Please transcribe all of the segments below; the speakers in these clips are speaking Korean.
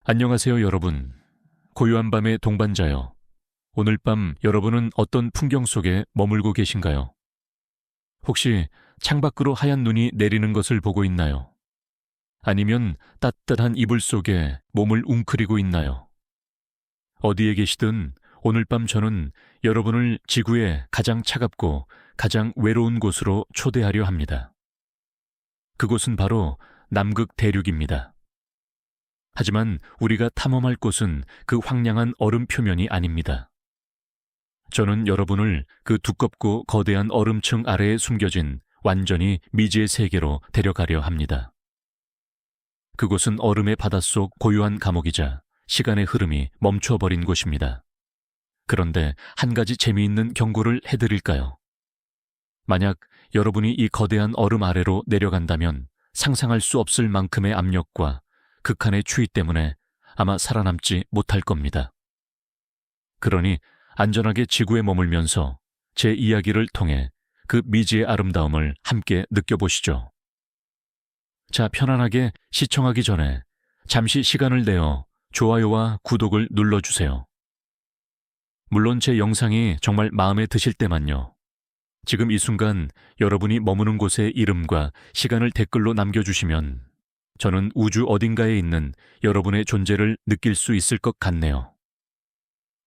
안녕하세요, 여러분. 고요한 밤의 동반자요. 오늘 밤 여러분은 어떤 풍경 속에 머물고 계신가요? 혹시 창밖으로 하얀 눈이 내리는 것을 보고 있나요? 아니면 따뜻한 이불 속에 몸을 웅크리고 있나요? 어디에 계시든 오늘 밤 저는 여러분을 지구의 가장 차갑고 가장 외로운 곳으로 초대하려 합니다. 그곳은 바로 남극 대륙입니다. 하지만 우리가 탐험할 곳은 그 황량한 얼음 표면이 아닙니다. 저는 여러분을 그 두껍고 거대한 얼음층 아래에 숨겨진 완전히 미지의 세계로 데려가려 합니다. 그곳은 얼음의 바닷속 고요한 감옥이자 시간의 흐름이 멈춰버린 곳입니다. 그런데 한 가지 재미있는 경고를 해드릴까요? 만약 여러분이 이 거대한 얼음 아래로 내려간다면 상상할 수 없을 만큼의 압력과 극한의 추위 때문에 아마 살아남지 못할 겁니다. 그러니 안전하게 지구에 머물면서 제 이야기를 통해 그 미지의 아름다움을 함께 느껴보시죠. 자, 편안하게 시청하기 전에 잠시 시간을 내어 좋아요와 구독을 눌러주세요. 물론 제 영상이 정말 마음에 드실 때만요. 지금 이 순간 여러분이 머무는 곳의 이름과 시간을 댓글로 남겨주시면 저는 우주 어딘가에 있는 여러분의 존재를 느낄 수 있을 것 같네요.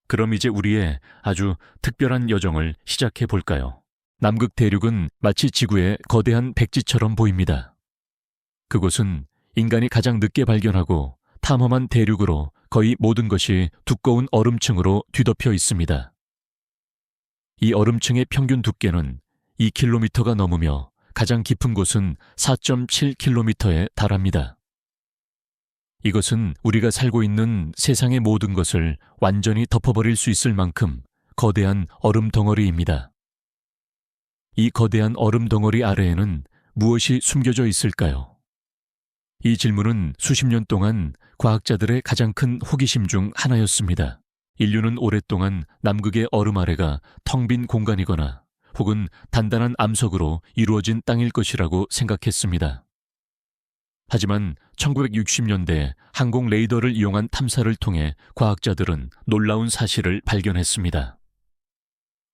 그럼 이제 우리의 아주 특별한 여정을 시작해 볼까요? 남극 대륙은 마치 지구의 거대한 백지처럼 보입니다. 그곳은 인간이 가장 늦게 발견하고 탐험한 대륙으로 거의 모든 것이 두꺼운 얼음층으로 뒤덮여 있습니다. 이 얼음층의 평균 두께는 2km가 넘으며 가장 깊은 곳은 4.7km에 달합니다. 이것은 우리가 살고 있는 세상의 모든 것을 완전히 덮어버릴 수 있을 만큼 거대한 얼음 덩어리입니다. 이 거대한 얼음 덩어리 아래에는 무엇이 숨겨져 있을까요? 이 질문은 수십 년 동안 과학자들의 가장 큰 호기심 중 하나였습니다. 인류는 오랫동안 남극의 얼음 아래가 텅 빈 공간이거나 혹은 단단한 암석으로 이루어진 땅일 것이라고 생각했습니다. 하지만 1960년대 항공 레이더를 이용한 탐사를 통해 과학자들은 놀라운 사실을 발견했습니다.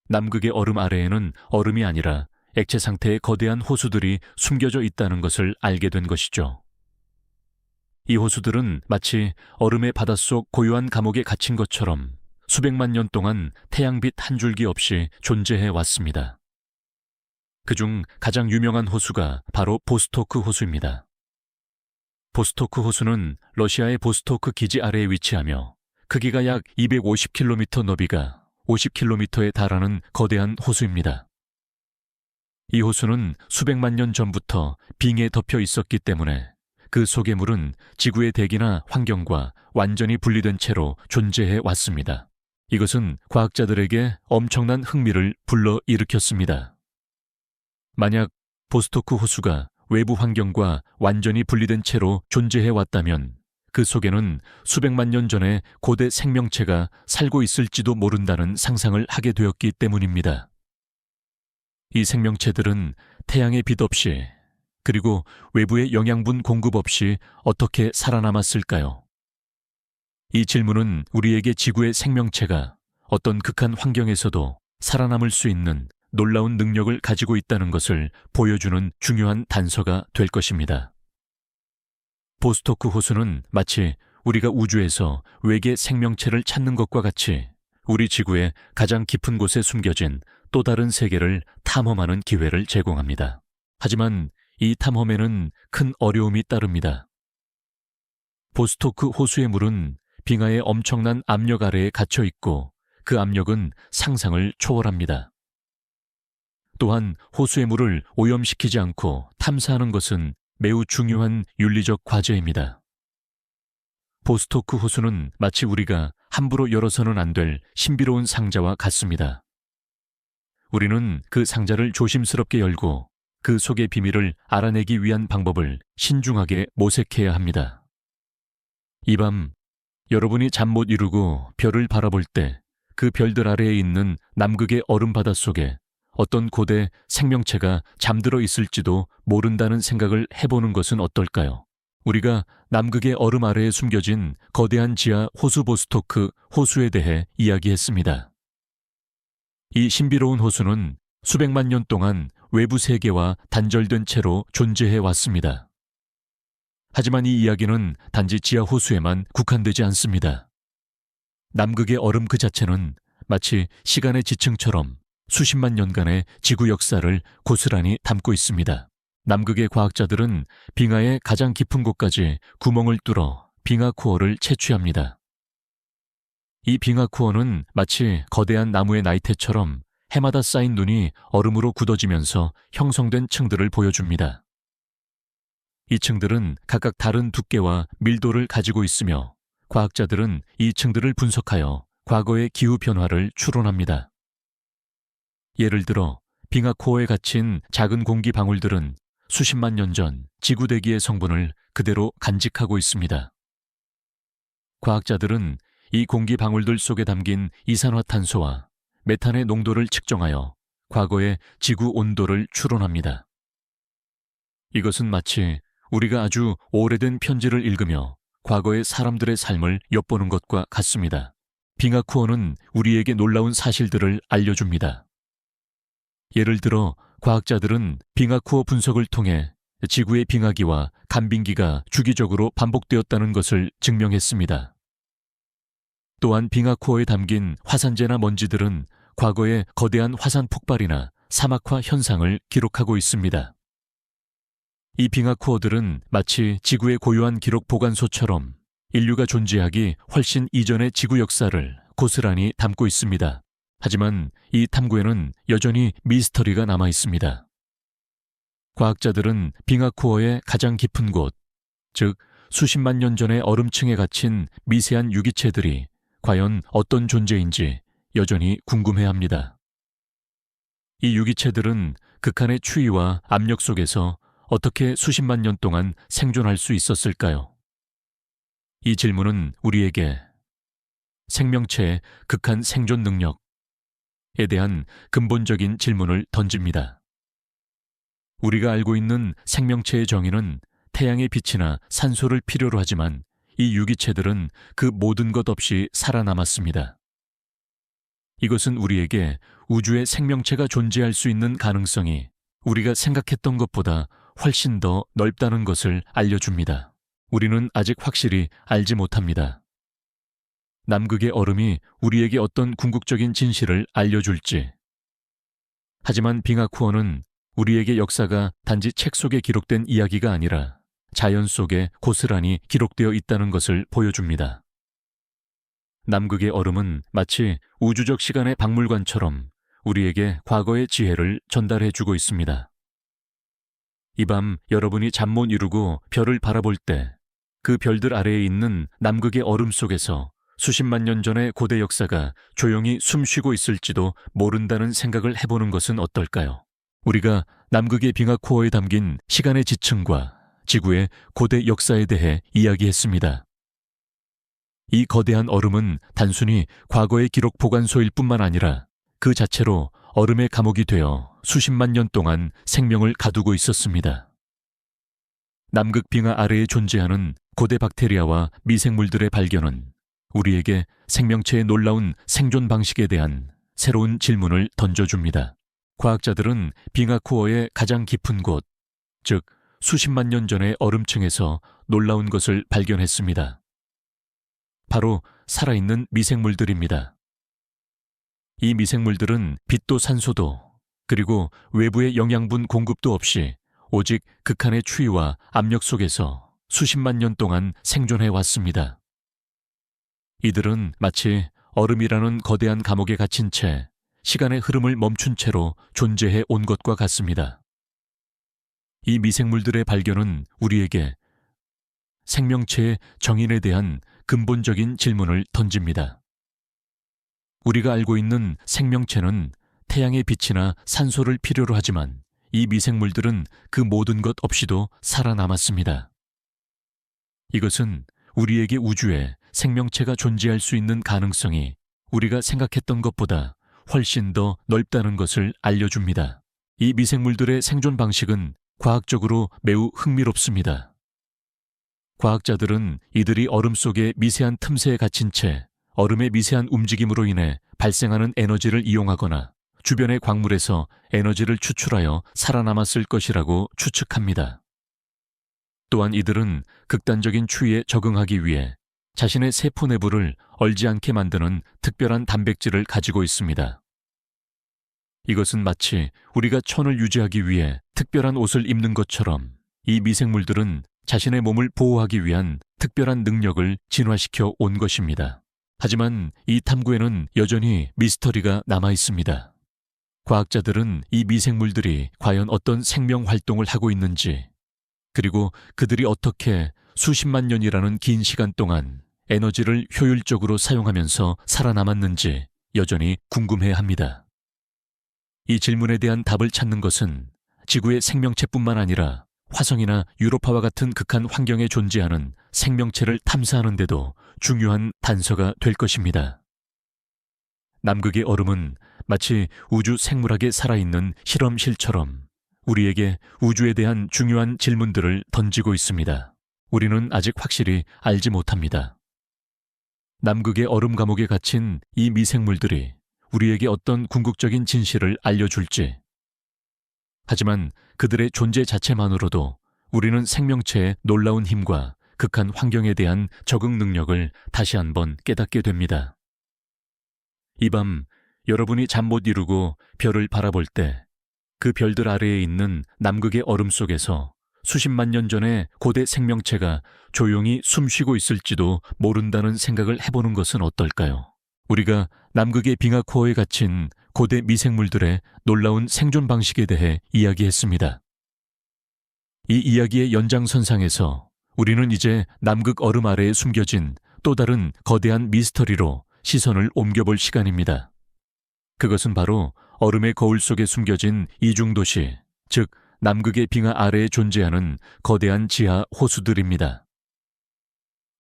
남극의 얼음 아래에는 얼음이 아니라 액체 상태의 거대한 호수들이 숨겨져 있다는 것을 알게 된 것이죠. 이 호수들은 마치 얼음의 바닷속 고요한 감옥에 갇힌 것처럼 수백만 년 동안 태양빛 한 줄기 없이 존재해 왔습니다. 그중 가장 유명한 호수가 바로 보스토크 호수입니다. 보스토크 호수는 러시아의 보스토크 기지 아래에 위치하며 크기가 약 250km, 너비가 50km에 달하는 거대한 호수입니다. 이 호수는 수백만 년 전부터 빙에 덮여 있었기 때문에 그 속의 물은 지구의 대기나 환경과 완전히 분리된 채로 존재해 왔습니다. 이것은 과학자들에게 엄청난 흥미를 불러일으켰습니다. 만약 보스토크 호수가 외부 환경과 완전히 분리된 채로 존재해 왔다면 그 속에는 수백만 년 전에 고대 생명체가 살고 있을지도 모른다는 상상을 하게 되었기 때문입니다. 이 생명체들은 태양의 빛 없이 그리고 외부의 영양분 공급 없이 어떻게 살아남았을까요? 이 질문은 우리에게 지구의 생명체가 어떤 극한 환경에서도 살아남을 수 있는 놀라운 능력을 가지고 있다는 것을 보여주는 중요한 단서가 될 것입니다. 보스토크 호수는 마치 우리가 우주에서 외계 생명체를 찾는 것과 같이 우리 지구의 가장 깊은 곳에 숨겨진 또 다른 세계를 탐험하는 기회를 제공합니다. 하지만 이 탐험에는 큰 어려움이 따릅니다. 보스토크 호수의 물은 빙하의 엄청난 압력 아래에 갇혀 있고 그 압력은 상상을 초월합니다. 또한 호수의 물을 오염시키지 않고 탐사하는 것은 매우 중요한 윤리적 과제입니다. 보스토크 호수는 마치 우리가 함부로 열어서는 안 될 신비로운 상자와 같습니다. 우리는 그 상자를 조심스럽게 열고 그 속의 비밀을 알아내기 위한 방법을 신중하게 모색해야 합니다. 이 밤 여러분이 잠 못 이루고 별을 바라볼 때 그 별들 아래에 있는 남극의 얼음 바다 속에 어떤 고대 생명체가 잠들어 있을지도 모른다는 생각을 해보는 것은 어떨까요? 우리가 남극의 얼음 아래에 숨겨진 거대한 지하 호수 보스토크 호수에 대해 이야기했습니다. 이 신비로운 호수는 수백만 년 동안 외부 세계와 단절된 채로 존재해 왔습니다. 하지만 이 이야기는 단지 지하 호수에만 국한되지 않습니다. 남극의 얼음 그 자체는 마치 시간의 지층처럼 수십만 년간의 지구 역사를 고스란히 담고 있습니다. 남극의 과학자들은 빙하의 가장 깊은 곳까지 구멍을 뚫어 빙하 코어를 채취합니다. 이 빙하 코어는 마치 거대한 나무의 나이테처럼 해마다 쌓인 눈이 얼음으로 굳어지면서 형성된 층들을 보여줍니다. 이 층들은 각각 다른 두께와 밀도를 가지고 있으며 과학자들은 이 층들을 분석하여 과거의 기후 변화를 추론합니다. 예를 들어 빙하 코어에 갇힌 작은 공기 방울들은 수십만 년 전 지구 대기의 성분을 그대로 간직하고 있습니다. 과학자들은 이 공기 방울들 속에 담긴 이산화탄소와 메탄의 농도를 측정하여 과거의 지구 온도를 추론합니다. 이것은 마치 우리가 아주 오래된 편지를 읽으며 과거의 사람들의 삶을 엿보는 것과 같습니다. 빙하 코어는 우리에게 놀라운 사실들을 알려줍니다. 예를 들어 과학자들은 빙하 코어 분석을 통해 지구의 빙하기와 간빙기가 주기적으로 반복되었다는 것을 증명했습니다. 또한 빙하 코어에 담긴 화산재나 먼지들은 과거의 거대한 화산 폭발이나 사막화 현상을 기록하고 있습니다. 이 빙하 코어들은 마치 지구의 고유한 기록 보관소처럼 인류가 존재하기 훨씬 이전의 지구 역사를 고스란히 담고 있습니다. 하지만 이 탐구에는 여전히 미스터리가 남아 있습니다. 과학자들은 빙하 코어의 가장 깊은 곳, 즉 수십만 년 전의 얼음층에 갇힌 미세한 유기체들이 과연 어떤 존재인지 여전히 궁금해합니다. 이 유기체들은 극한의 추위와 압력 속에서 어떻게 수십만 년 동안 생존할 수 있었을까요? 이 질문은 우리에게 생명체의 극한 생존 능력에 대한 근본적인 질문을 던집니다. 우리가 알고 있는 생명체의 정의는 태양의 빛이나 산소를 필요로 하지만 이 유기체들은 그 모든 것 없이 살아남았습니다. 이것은 우리에게 우주에 생명체가 존재할 수 있는 가능성이 우리가 생각했던 것보다 훨씬 더 넓다는 것을 알려줍니다. 우리는 아직 확실히 알지 못합니다. 남극의 얼음이 우리에게 어떤 궁극적인 진실을 알려줄지. 하지만 빙하 코어는 우리에게 역사가 단지 책 속에 기록된 이야기가 아니라 자연 속에 고스란히 기록되어 있다는 것을 보여줍니다. 남극의 얼음은 마치 우주적 시간의 박물관처럼 우리에게 과거의 지혜를 전달해주고 있습니다. 이 밤 여러분이 잠 못 이루고 별을 바라볼 때 그 별들 아래에 있는 남극의 얼음 속에서 수십만 년 전의 고대 역사가 조용히 숨쉬고 있을지도 모른다는 생각을 해보는 것은 어떨까요? 우리가 남극의 빙하 코어에 담긴 시간의 지층과 지구의 고대 역사에 대해 이야기했습니다. 이 거대한 얼음은 단순히 과거의 기록 보관소일 뿐만 아니라 그 자체로 얼음의 감옥이 되어 수십만 년 동안 생명을 가두고 있었습니다. 남극 빙하 아래에 존재하는 고대 박테리아와 미생물들의 발견은 우리에게 생명체의 놀라운 생존 방식에 대한 새로운 질문을 던져줍니다. 과학자들은 빙하 코어의 가장 깊은 곳, 즉 수십만 년 전의 얼음층에서 놀라운 것을 발견했습니다. 바로 살아있는 미생물들입니다. 이 미생물들은 빛도 산소도 그리고 외부의 영양분 공급도 없이 오직 극한의 추위와 압력 속에서 수십만 년 동안 생존해 왔습니다. 이들은 마치 얼음이라는 거대한 감옥에 갇힌 채 시간의 흐름을 멈춘 채로 존재해 온 것과 같습니다. 이 미생물들의 발견은 우리에게 생명체의 정인에 대한 근본적인 질문을 던집니다. 우리가 알고 있는 생명체는 태양의 빛이나 산소를 필요로 하지만 이 미생물들은 그 모든 것 없이도 살아남았습니다. 이것은 우리에게 우주에 생명체가 존재할 수 있는 가능성이 우리가 생각했던 것보다 훨씬 더 넓다는 것을 알려줍니다. 이 미생물들의 생존 방식은 과학적으로 매우 흥미롭습니다. 과학자들은 이들이 얼음 속의 미세한 틈새에 갇힌 채 얼음의 미세한 움직임으로 인해 발생하는 에너지를 이용하거나 주변의 광물에서 에너지를 추출하여 살아남았을 것이라고 추측합니다. 또한 이들은 극단적인 추위에 적응하기 위해 자신의 세포 내부를 얼지 않게 만드는 특별한 단백질을 가지고 있습니다. 이것은 마치 우리가 천을 유지하기 위해 특별한 옷을 입는 것처럼 이 미생물들은 자신의 몸을 보호하기 위한 특별한 능력을 진화시켜 온 것입니다. 하지만 이 탐구에는 여전히 미스터리가 남아 있습니다. 과학자들은 이 미생물들이 과연 어떤 생명 활동을 하고 있는지, 그리고 그들이 어떻게 수십만 년이라는 긴 시간 동안 에너지를 효율적으로 사용하면서 살아남았는지 여전히 궁금해합니다. 이 질문에 대한 답을 찾는 것은 지구의 생명체뿐만 아니라 화성이나 유로파와 같은 극한 환경에 존재하는 생명체를 탐사하는 데도 중요한 단서가 될 것입니다. 남극의 얼음은 마치 우주 생물학에 살아있는 실험실처럼 우리에게 우주에 대한 중요한 질문들을 던지고 있습니다. 우리는 아직 확실히 알지 못합니다. 남극의 얼음 감옥에 갇힌 이 미생물들이 우리에게 어떤 궁극적인 진실을 알려줄지. 하지만 그들의 존재 자체만으로도 우리는 생명체의 놀라운 힘과 극한 환경에 대한 적응 능력을 다시 한번 깨닫게 됩니다. 이 밤 여러분이 잠 못 이루고 별을 바라볼 때 그 별들 아래에 있는 남극의 얼음 속에서 수십만 년 전의 고대 생명체가 조용히 숨쉬고 있을지도 모른다는 생각을 해보는 것은 어떨까요? 우리가 남극의 빙하코어에 갇힌 고대 미생물들의 놀라운 생존 방식에 대해 이야기했습니다. 이 이야기의 연장선상에서 우리는 이제 남극 얼음 아래에 숨겨진 또 다른 거대한 미스터리로 시선을 옮겨볼 시간입니다. 그것은 바로 얼음의 거울 속에 숨겨진 이중도시, 즉 남극의 빙하 아래에 존재하는 거대한 지하 호수들입니다.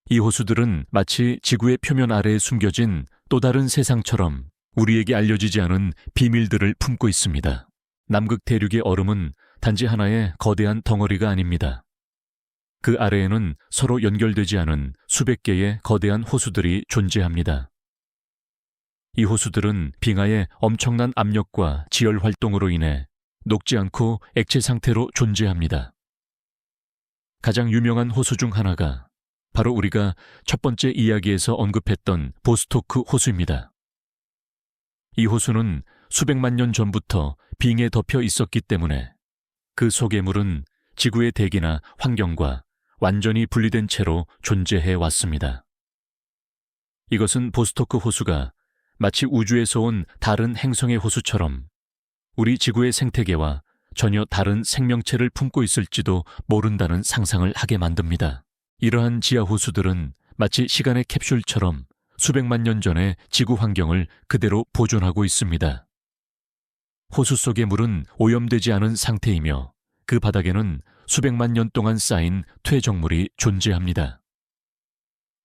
이 호수들은 마치 지구의 표면 아래에 숨겨진 또 다른 세상처럼 우리에게 알려지지 않은 비밀들을 품고 있습니다. 남극 대륙의 얼음은 단지 하나의 거대한 덩어리가 아닙니다. 그 아래에는 서로 연결되지 않은 수백 개의 거대한 호수들이 존재합니다. 이 호수들은 빙하의 엄청난 압력과 지열 활동으로 인해 녹지 않고 액체 상태로 존재합니다. 가장 유명한 호수 중 하나가 바로 우리가 첫 번째 이야기에서 언급했던 보스토크 호수입니다. 이 호수는 수백만 년 전부터 빙에 덮여 있었기 때문에 그 속의 물은 지구의 대기나 환경과 완전히 분리된 채로 존재해 왔습니다. 이것은 보스토크 호수가 마치 우주에서 온 다른 행성의 호수처럼 우리 지구의 생태계와 전혀 다른 생명체를 품고 있을지도 모른다는 상상을 하게 만듭니다. 이러한 지하 호수들은 마치 시간의 캡슐처럼 수백만 년 전의 지구 환경을 그대로 보존하고 있습니다. 호수 속의 물은 오염되지 않은 상태이며 그 바닥에는 수백만 년 동안 쌓인 퇴적물이 존재합니다.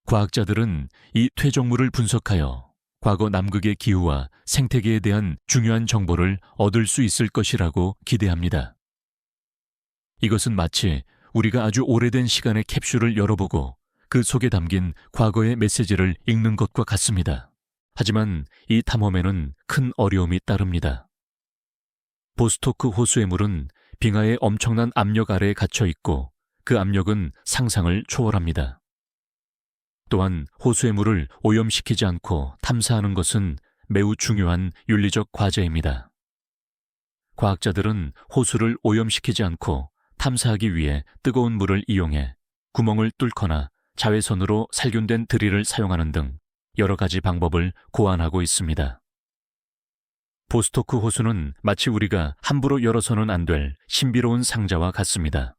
과학자들은 이 퇴적물을 분석하여 과거 남극의 기후와 생태계에 대한 중요한 정보를 얻을 수 있을 것이라고 기대합니다. 이것은 마치 우리가 아주 오래된 시간의 캡슐을 열어보고 그 속에 담긴 과거의 메시지를 읽는 것과 같습니다. 하지만 이 탐험에는 큰 어려움이 따릅니다. 보스토크 호수의 물은 빙하의 엄청난 압력 아래에 갇혀 있고 그 압력은 상상을 초월합니다. 또한 호수의 물을 오염시키지 않고 탐사하는 것은 매우 중요한 윤리적 과제입니다. 과학자들은 호수를 오염시키지 않고 탐사하기 위해 뜨거운 물을 이용해 구멍을 뚫거나 자외선으로 살균된 드릴을 사용하는 등 여러 가지 방법을 고안하고 있습니다. 보스토크 호수는 마치 우리가 함부로 열어서는 안 될 신비로운 상자와 같습니다.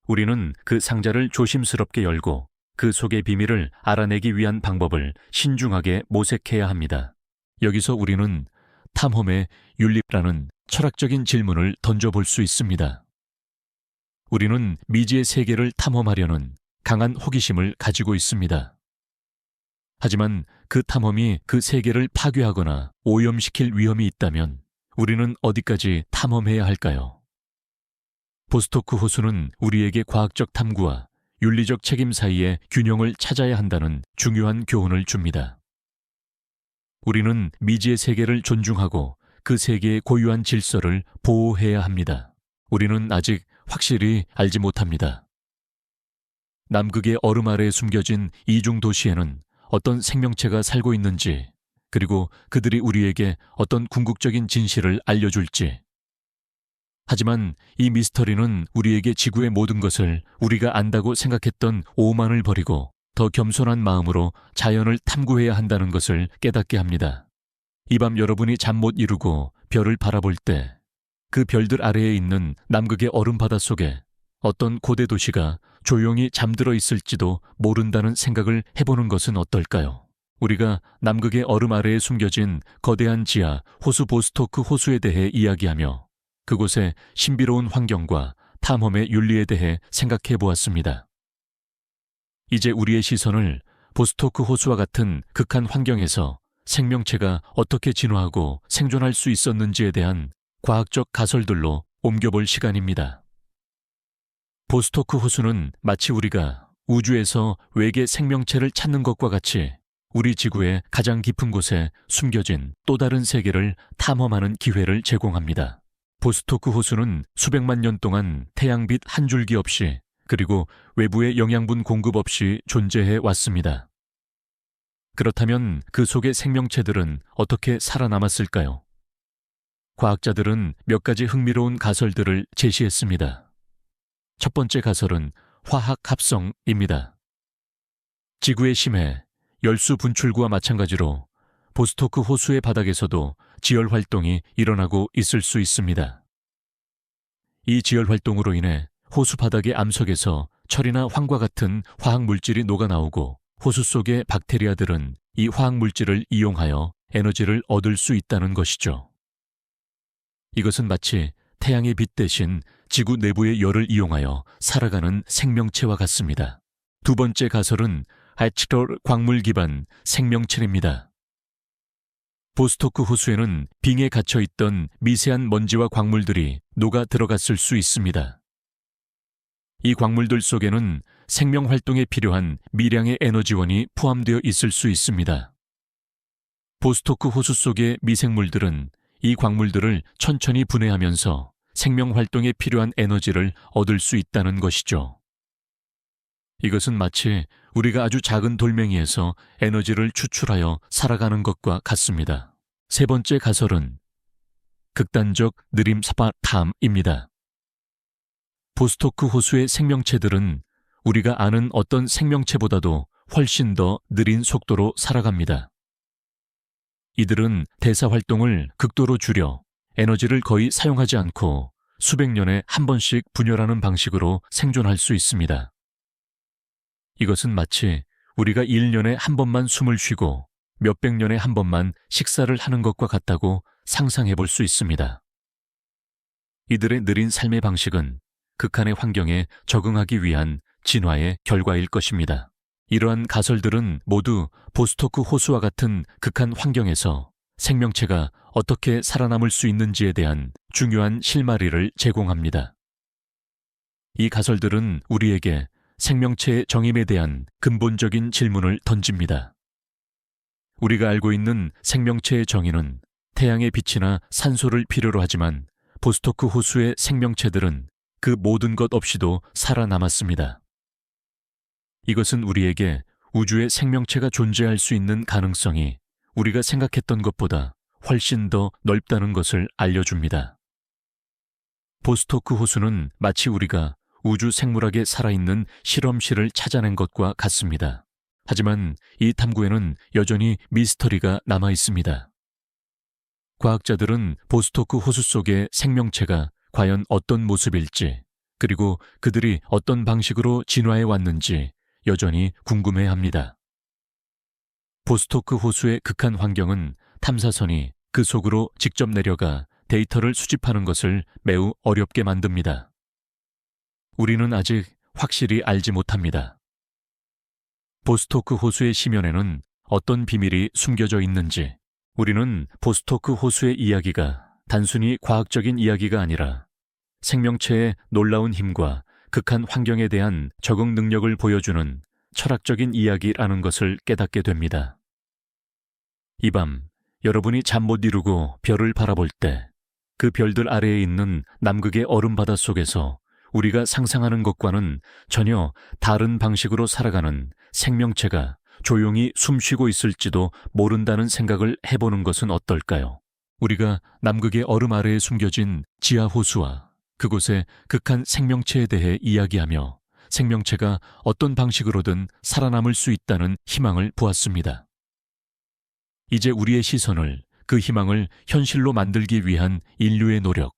우리는 그 상자를 조심스럽게 열고 그 속의 비밀을 알아내기 위한 방법을 신중하게 모색해야 합니다. 여기서 우리는 탐험의 윤리라는 철학적인 질문을 던져볼 수 있습니다. 우리는 미지의 세계를 탐험하려는 강한 호기심을 가지고 있습니다. 하지만 그 탐험이 그 세계를 파괴하거나 오염시킬 위험이 있다면 우리는 어디까지 탐험해야 할까요? 보스토크 호수는 우리에게 과학적 탐구와 윤리적 책임 사이의 균형을 찾아야 한다는 중요한 교훈을 줍니다. 우리는 미지의 세계를 존중하고 그 세계의 고유한 질서를 보호해야 합니다. 우리는 아직 확실히 알지 못합니다. 남극의 얼음 아래에 숨겨진 이중 도시에는 어떤 생명체가 살고 있는지, 그리고 그들이 우리에게 어떤 궁극적인 진실을 알려줄지. 하지만 이 미스터리는 우리에게 지구의 모든 것을 우리가 안다고 생각했던 오만을 버리고 더 겸손한 마음으로 자연을 탐구해야 한다는 것을 깨닫게 합니다. 이 밤 여러분이 잠 못 이루고 별을 바라볼 때 그 별들 아래에 있는 남극의 얼음 바다 속에 어떤 고대 도시가 조용히 잠들어 있을지도 모른다는 생각을 해보는 것은 어떨까요? 우리가 남극의 얼음 아래에 숨겨진 거대한 지하 호수 보스토크 호수에 대해 이야기하며 그곳의 신비로운 환경과 탐험의 윤리에 대해 생각해 보았습니다. 이제 우리의 시선을 보스토크 호수와 같은 극한 환경에서 생명체가 어떻게 진화하고 생존할 수 있었는지에 대한 과학적 가설들로 옮겨볼 시간입니다. 보스토크 호수는 마치 우리가 우주에서 외계 생명체를 찾는 것과 같이 우리 지구의 가장 깊은 곳에 숨겨진 또 다른 세계를 탐험하는 기회를 제공합니다. 보스토크 호수는 수백만 년 동안 태양빛 한 줄기 없이 그리고 외부의 영양분 공급 없이 존재해 왔습니다. 그렇다면 그 속의 생명체들은 어떻게 살아남았을까요? 과학자들은 몇 가지 흥미로운 가설들을 제시했습니다. 첫 번째 가설은 화학 합성입니다. 지구의 심해, 열수 분출구와 마찬가지로 보스토크 호수의 바닥에서도 지열 활동이 일어나고 있을 수 있습니다. 이 지열 활동으로 인해 호수 바닥의 암석에서 철이나 황과 같은 화학 물질이 녹아나오고 호수 속의 박테리아들은 이 화학 물질을 이용하여 에너지를 얻을 수 있다는 것이죠. 이것은 마치 태양의 빛 대신 지구 내부의 열을 이용하여 살아가는 생명체와 같습니다. 두 번째 가설은 아치롤 광물 기반 생명체입니다. 보스토크 호수에는 빙에 갇혀 있던 미세한 먼지와 광물들이 녹아 들어갔을 수 있습니다. 이 광물들 속에는 생명 활동에 필요한 미량의 에너지원이 포함되어 있을 수 있습니다. 보스토크 호수 속의 미생물들은 이 광물들을 천천히 분해하면서 생명 활동에 필요한 에너지를 얻을 수 있다는 것이죠. 이것은 마치 우리가 아주 작은 돌멩이에서 에너지를 추출하여 살아가는 것과 같습니다. 세 번째 가설은 극단적 느림사바탐입니다. 보스토크 호수의 생명체들은 우리가 아는 어떤 생명체보다도 훨씬 더 느린 속도로 살아갑니다. 이들은 대사 활동을 극도로 줄여 에너지를 거의 사용하지 않고 수백 년에 한 번씩 분열하는 방식으로 생존할 수 있습니다. 이것은 마치 우리가 1년에 한 번만 숨을 쉬고 몇백 년에 한 번만 식사를 하는 것과 같다고 상상해 볼 수 있습니다. 이들의 느린 삶의 방식은 극한의 환경에 적응하기 위한 진화의 결과일 것입니다. 이러한 가설들은 모두 보스토크 호수와 같은 극한 환경에서 생명체가 어떻게 살아남을 수 있는지에 대한 중요한 실마리를 제공합니다. 이 가설들은 우리에게 생명체의 정임에 대한 근본적인 질문을 던집니다. 우리가 알고 있는 생명체의 정의는 태양의 빛이나 산소를 필요로 하지만 보스토크 호수의 생명체들은 그 모든 것 없이도 살아남았습니다. 이것은 우리에게 우주의 생명체가 존재할 수 있는 가능성이 우리가 생각했던 것보다 훨씬 더 넓다는 것을 알려줍니다. 보스토크 호수는 마치 우리가 우주 생물학에 살아있는 실험실을 찾아낸 것과 같습니다. 하지만 이 탐구에는 여전히 미스터리가 남아 있습니다. 과학자들은 보스토크 호수 속의 생명체가 과연 어떤 모습일지, 그리고 그들이 어떤 방식으로 진화해 왔는지 여전히 궁금해합니다. 보스토크 호수의 극한 환경은 탐사선이 그 속으로 직접 내려가 데이터를 수집하는 것을 매우 어렵게 만듭니다. 우리는 아직 확실히 알지 못합니다. 보스토크 호수의 심연에는 어떤 비밀이 숨겨져 있는지, 우리는 보스토크 호수의 이야기가 단순히 과학적인 이야기가 아니라 생명체의 놀라운 힘과 극한 환경에 대한 적응 능력을 보여주는 철학적인 이야기라는 것을 깨닫게 됩니다. 이 밤, 여러분이 잠 못 이루고 별을 바라볼 때, 그 별들 아래에 있는 남극의 얼음바다 속에서 우리가 상상하는 것과는 전혀 다른 방식으로 살아가는 생명체가 조용히 숨쉬고 있을지도 모른다는 생각을 해보는 것은 어떨까요? 우리가 남극의 얼음 아래에 숨겨진 지하 호수와 그곳의 극한 생명체에 대해 이야기하며 생명체가 어떤 방식으로든 살아남을 수 있다는 희망을 보았습니다. 이제 우리의 시선을 그 희망을 현실로 만들기 위한 인류의 노력,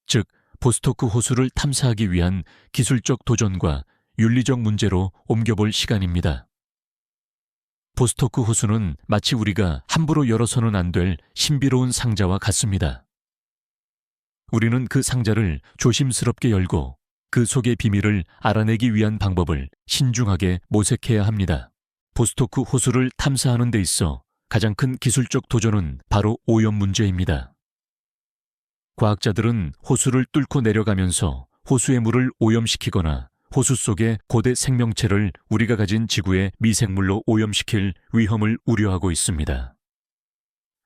즉 보스토크 호수를 탐사하기 위한 기술적 도전과 윤리적 문제로 옮겨볼 시간입니다. 보스토크 호수는 마치 우리가 함부로 열어서는 안 될 신비로운 상자와 같습니다. 우리는 그 상자를 조심스럽게 열고 그 속의 비밀을 알아내기 위한 방법을 신중하게 모색해야 합니다. 보스토크 호수를 탐사하는 데 있어 가장 큰 기술적 도전은 바로 오염 문제입니다. 과학자들은 호수를 뚫고 내려가면서 호수의 물을 오염시키거나 호수 속의 고대 생명체를 우리가 가진 지구의 미생물로 오염시킬 위험을 우려하고 있습니다.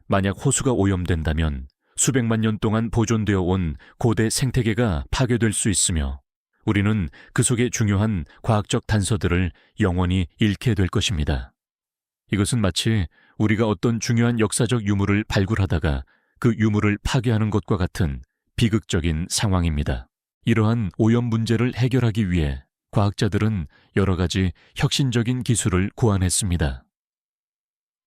만약 호수가 오염된다면 수백만 년 동안 보존되어 온 고대 생태계가 파괴될 수 있으며 우리는 그 속의 중요한 과학적 단서들을 영원히 잃게 될 것입니다. 이것은 마치 우리가 어떤 중요한 역사적 유물을 발굴하다가 그 유물을 파괴하는 것과 같은 비극적인 상황입니다. 이러한 오염 문제를 해결하기 위해 과학자들은 여러 가지 혁신적인 기술을 고안했습니다.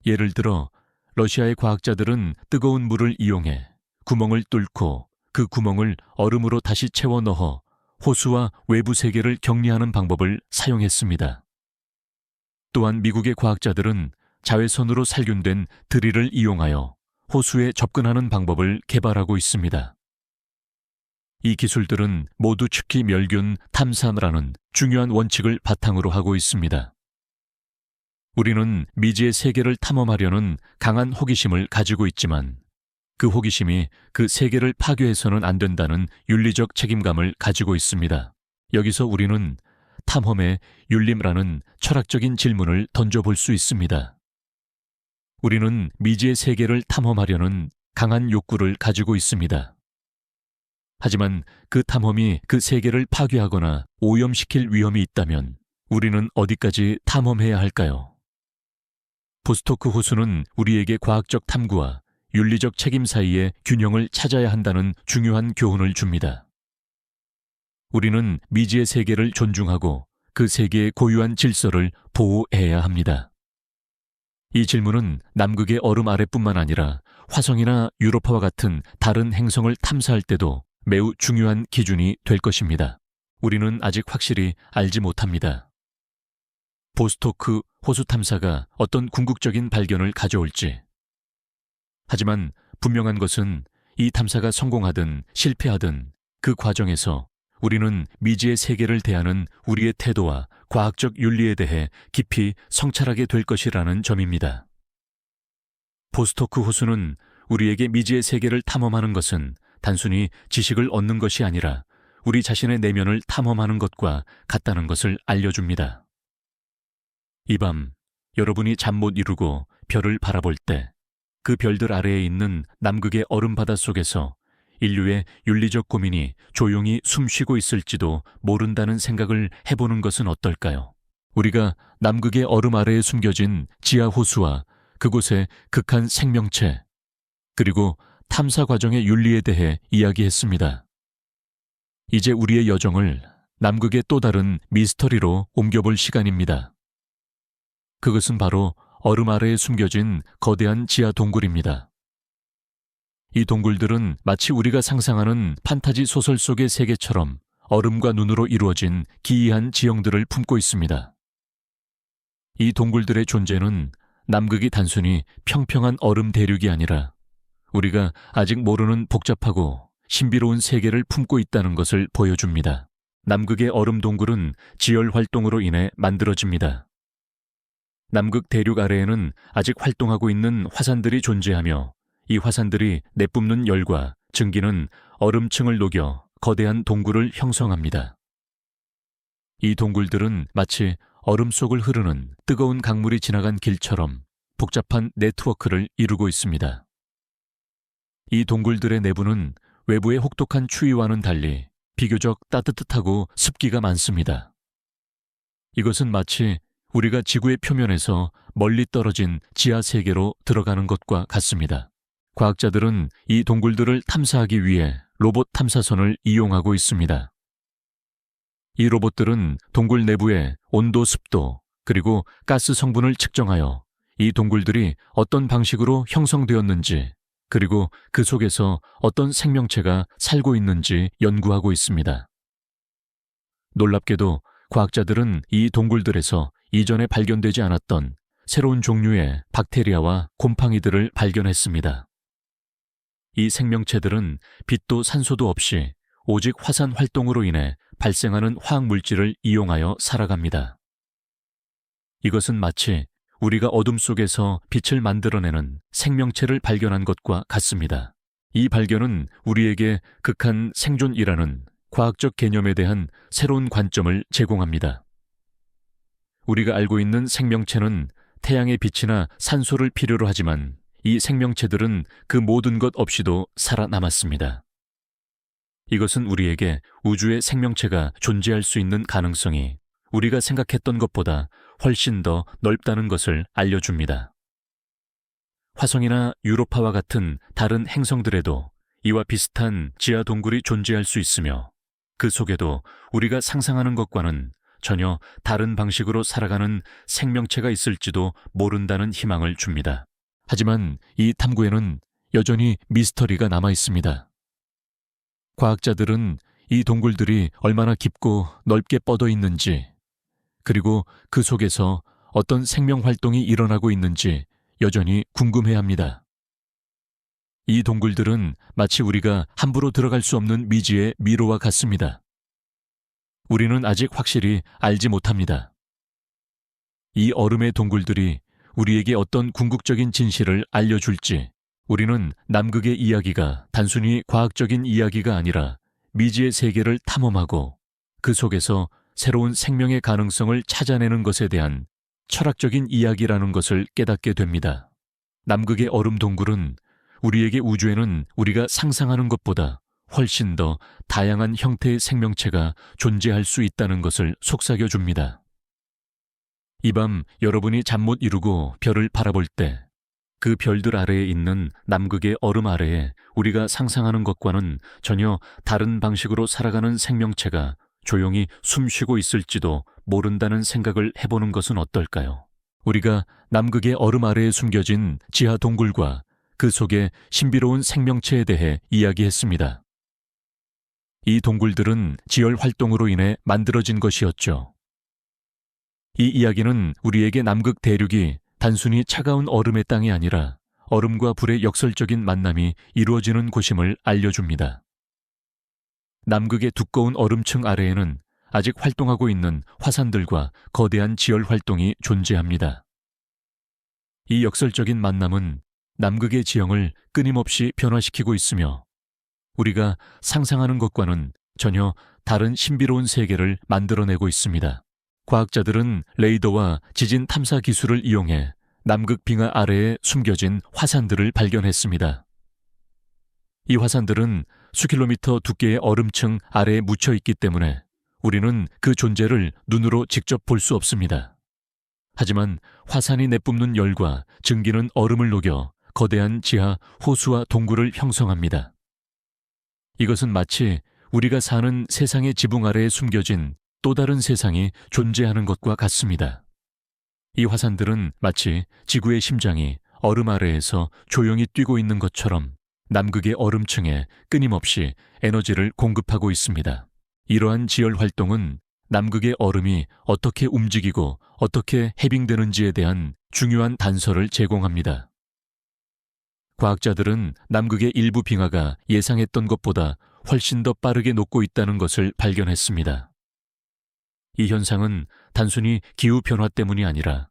예를 들어 러시아의 과학자들은 뜨거운 물을 이용해 구멍을 뚫고 그 구멍을 얼음으로 다시 채워 넣어 호수와 외부 세계를 격리하는 방법을 사용했습니다. 또한 미국의 과학자들은 자외선으로 살균된 드릴을 이용하여 호수에 접근하는 방법을 개발하고 있습니다. 이 기술들은 모두 츠키 멸균 탐사라는 중요한 원칙을 바탕으로 하고 있습니다. 우리는 미지의 세계를 탐험하려는 강한 호기심을 가지고 있지만 그 호기심이 그 세계를 파괴해서는 안 된다는 윤리적 책임감을 가지고 있습니다. 여기서 우리는 탐험의 윤림이라는 철학적인 질문을 던져볼 수 있습니다. 우리는 미지의 세계를 탐험하려는 강한 욕구를 가지고 있습니다. 하지만 그 탐험이 그 세계를 파괴하거나 오염시킬 위험이 있다면 우리는 어디까지 탐험해야 할까요? 보스토크 호수는 우리에게 과학적 탐구와 윤리적 책임 사이의 균형을 찾아야 한다는 중요한 교훈을 줍니다. 우리는 미지의 세계를 존중하고 그 세계의 고유한 질서를 보호해야 합니다. 이 질문은 남극의 얼음 아래뿐만 아니라 화성이나 유로파와 같은 다른 행성을 탐사할 때도 매우 중요한 기준이 될 것입니다. 우리는 아직 확실히 알지 못합니다. 보스토크 호수 탐사가 어떤 궁극적인 발견을 가져올지. 하지만 분명한 것은 이 탐사가 성공하든 실패하든 그 과정에서 우리는 미지의 세계를 대하는 우리의 태도와 과학적 윤리에 대해 깊이 성찰하게 될 것이라는 점입니다. 보스토크 호수는 우리에게 미지의 세계를 탐험하는 것은 단순히 지식을 얻는 것이 아니라 우리 자신의 내면을 탐험하는 것과 같다는 것을 알려줍니다. 이 밤 여러분이 잠 못 이루고 별을 바라볼 때 그 별들 아래에 있는 남극의 얼음바다 속에서 인류의 윤리적 고민이 조용히 숨쉬고 있을지도 모른다는 생각을 해보는 것은 어떨까요? 우리가 남극의 얼음 아래에 숨겨진 지하 호수와 그곳의 극한 생명체, 그리고 탐사 과정의 윤리에 대해 이야기했습니다. 이제 우리의 여정을 남극의 또 다른 미스터리로 옮겨볼 시간입니다. 그것은 바로 얼음 아래에 숨겨진 거대한 지하 동굴입니다. 이 동굴들은 마치 우리가 상상하는 판타지 소설 속의 세계처럼 얼음과 눈으로 이루어진 기이한 지형들을 품고 있습니다. 이 동굴들의 존재는 남극이 단순히 평평한 얼음 대륙이 아니라 우리가 아직 모르는 복잡하고 신비로운 세계를 품고 있다는 것을 보여줍니다. 남극의 얼음 동굴은 지열 활동으로 인해 만들어집니다. 남극 대륙 아래에는 아직 활동하고 있는 화산들이 존재하며 이 화산들이 내뿜는 열과 증기는 얼음층을 녹여 거대한 동굴을 형성합니다. 이 동굴들은 마치 얼음 속을 흐르는 뜨거운 강물이 지나간 길처럼 복잡한 네트워크를 이루고 있습니다. 이 동굴들의 내부는 외부의 혹독한 추위와는 달리 비교적 따뜻하고 습기가 많습니다. 이것은 마치 우리가 지구의 표면에서 멀리 떨어진 지하 세계로 들어가는 것과 같습니다. 과학자들은 이 동굴들을 탐사하기 위해 로봇 탐사선을 이용하고 있습니다. 이 로봇들은 동굴 내부의 온도, 습도, 그리고 가스 성분을 측정하여 이 동굴들이 어떤 방식으로 형성되었는지, 그리고 그 속에서 어떤 생명체가 살고 있는지 연구하고 있습니다. 놀랍게도 과학자들은 이 동굴들에서 이전에 발견되지 않았던 새로운 종류의 박테리아와 곰팡이들을 발견했습니다. 이 생명체들은 빛도 산소도 없이 오직 화산 활동으로 인해 발생하는 화학물질을 이용하여 살아갑니다. 이것은 마치 우리가 어둠 속에서 빛을 만들어내는 생명체를 발견한 것과 같습니다. 이 발견은 우리에게 극한 생존이라는 과학적 개념에 대한 새로운 관점을 제공합니다. 우리가 알고 있는 생명체는 태양의 빛이나 산소를 필요로 하지만 이 생명체들은 그 모든 것 없이도 살아남았습니다. 이것은 우리에게 우주의 생명체가 존재할 수 있는 가능성이 우리가 생각했던 것보다 훨씬 더 넓다는 것을 알려줍니다. 화성이나 유로파와 같은 다른 행성들에도 이와 비슷한 지하 동굴이 존재할 수 있으며 그 속에도 우리가 상상하는 것과는 전혀 다른 방식으로 살아가는 생명체가 있을지도 모른다는 희망을 줍니다. 하지만 이 탐구에는 여전히 미스터리가 남아 있습니다. 과학자들은 이 동굴들이 얼마나 깊고 넓게 뻗어 있는지, 그리고 그 속에서 어떤 생명 활동이 일어나고 있는지 여전히 궁금해합니다. 이 동굴들은 마치 우리가 함부로 들어갈 수 없는 미지의 미로와 같습니다. 우리는 아직 확실히 알지 못합니다. 이 얼음의 동굴들이 우리에게 어떤 궁극적인 진실을 알려줄지, 우리는 남극의 이야기가 단순히 과학적인 이야기가 아니라 미지의 세계를 탐험하고 그 속에서 새로운 생명의 가능성을 찾아내는 것에 대한 철학적인 이야기라는 것을 깨닫게 됩니다. 남극의 얼음 동굴은 우리에게 우주에는 우리가 상상하는 것보다 훨씬 더 다양한 형태의 생명체가 존재할 수 있다는 것을 속삭여줍니다. 이 밤 여러분이 잠 못 이루고 별을 바라볼 때 그 별들 아래에 있는 남극의 얼음 아래에 우리가 상상하는 것과는 전혀 다른 방식으로 살아가는 생명체가 조용히 숨쉬고 있을지도 모른다는 생각을 해보는 것은 어떨까요? 우리가 남극의 얼음 아래에 숨겨진 지하 동굴과 그 속의 신비로운 생명체에 대해 이야기했습니다. 이 동굴들은 지열 활동으로 인해 만들어진 것이었죠. 이 이야기는 우리에게 남극 대륙이 단순히 차가운 얼음의 땅이 아니라 얼음과 불의 역설적인 만남이 이루어지는 곳임을 알려줍니다. 남극의 두꺼운 얼음층 아래에는 아직 활동하고 있는 화산들과 거대한 지열 활동이 존재합니다. 이 역설적인 만남은 남극의 지형을 끊임없이 변화시키고 있으며 우리가 상상하는 것과는 전혀 다른 신비로운 세계를 만들어내고 있습니다. 과학자들은 레이더와 지진 탐사 기술을 이용해 남극 빙하 아래에 숨겨진 화산들을 발견했습니다. 이 화산들은 수킬로미터 두께의 얼음층 아래에 묻혀 있기 때문에 우리는 그 존재를 눈으로 직접 볼 수 없습니다. 하지만 화산이 내뿜는 열과 증기는 얼음을 녹여 거대한 지하 호수와 동굴을 형성합니다. 이것은 마치 우리가 사는 세상의 지붕 아래에 숨겨진 또 다른 세상이 존재하는 것과 같습니다. 이 화산들은 마치 지구의 심장이 얼음 아래에서 조용히 뛰고 있는 것처럼 남극의 얼음층에 끊임없이 에너지를 공급하고 있습니다. 이러한 지열 활동은 남극의 얼음이 어떻게 움직이고 어떻게 해빙되는지에 대한 중요한 단서를 제공합니다. 과학자들은 남극의 일부 빙하가 예상했던 것보다 훨씬 더 빠르게 녹고 있다는 것을 발견했습니다. 이 현상은 단순히 기후변화 때문이 아니라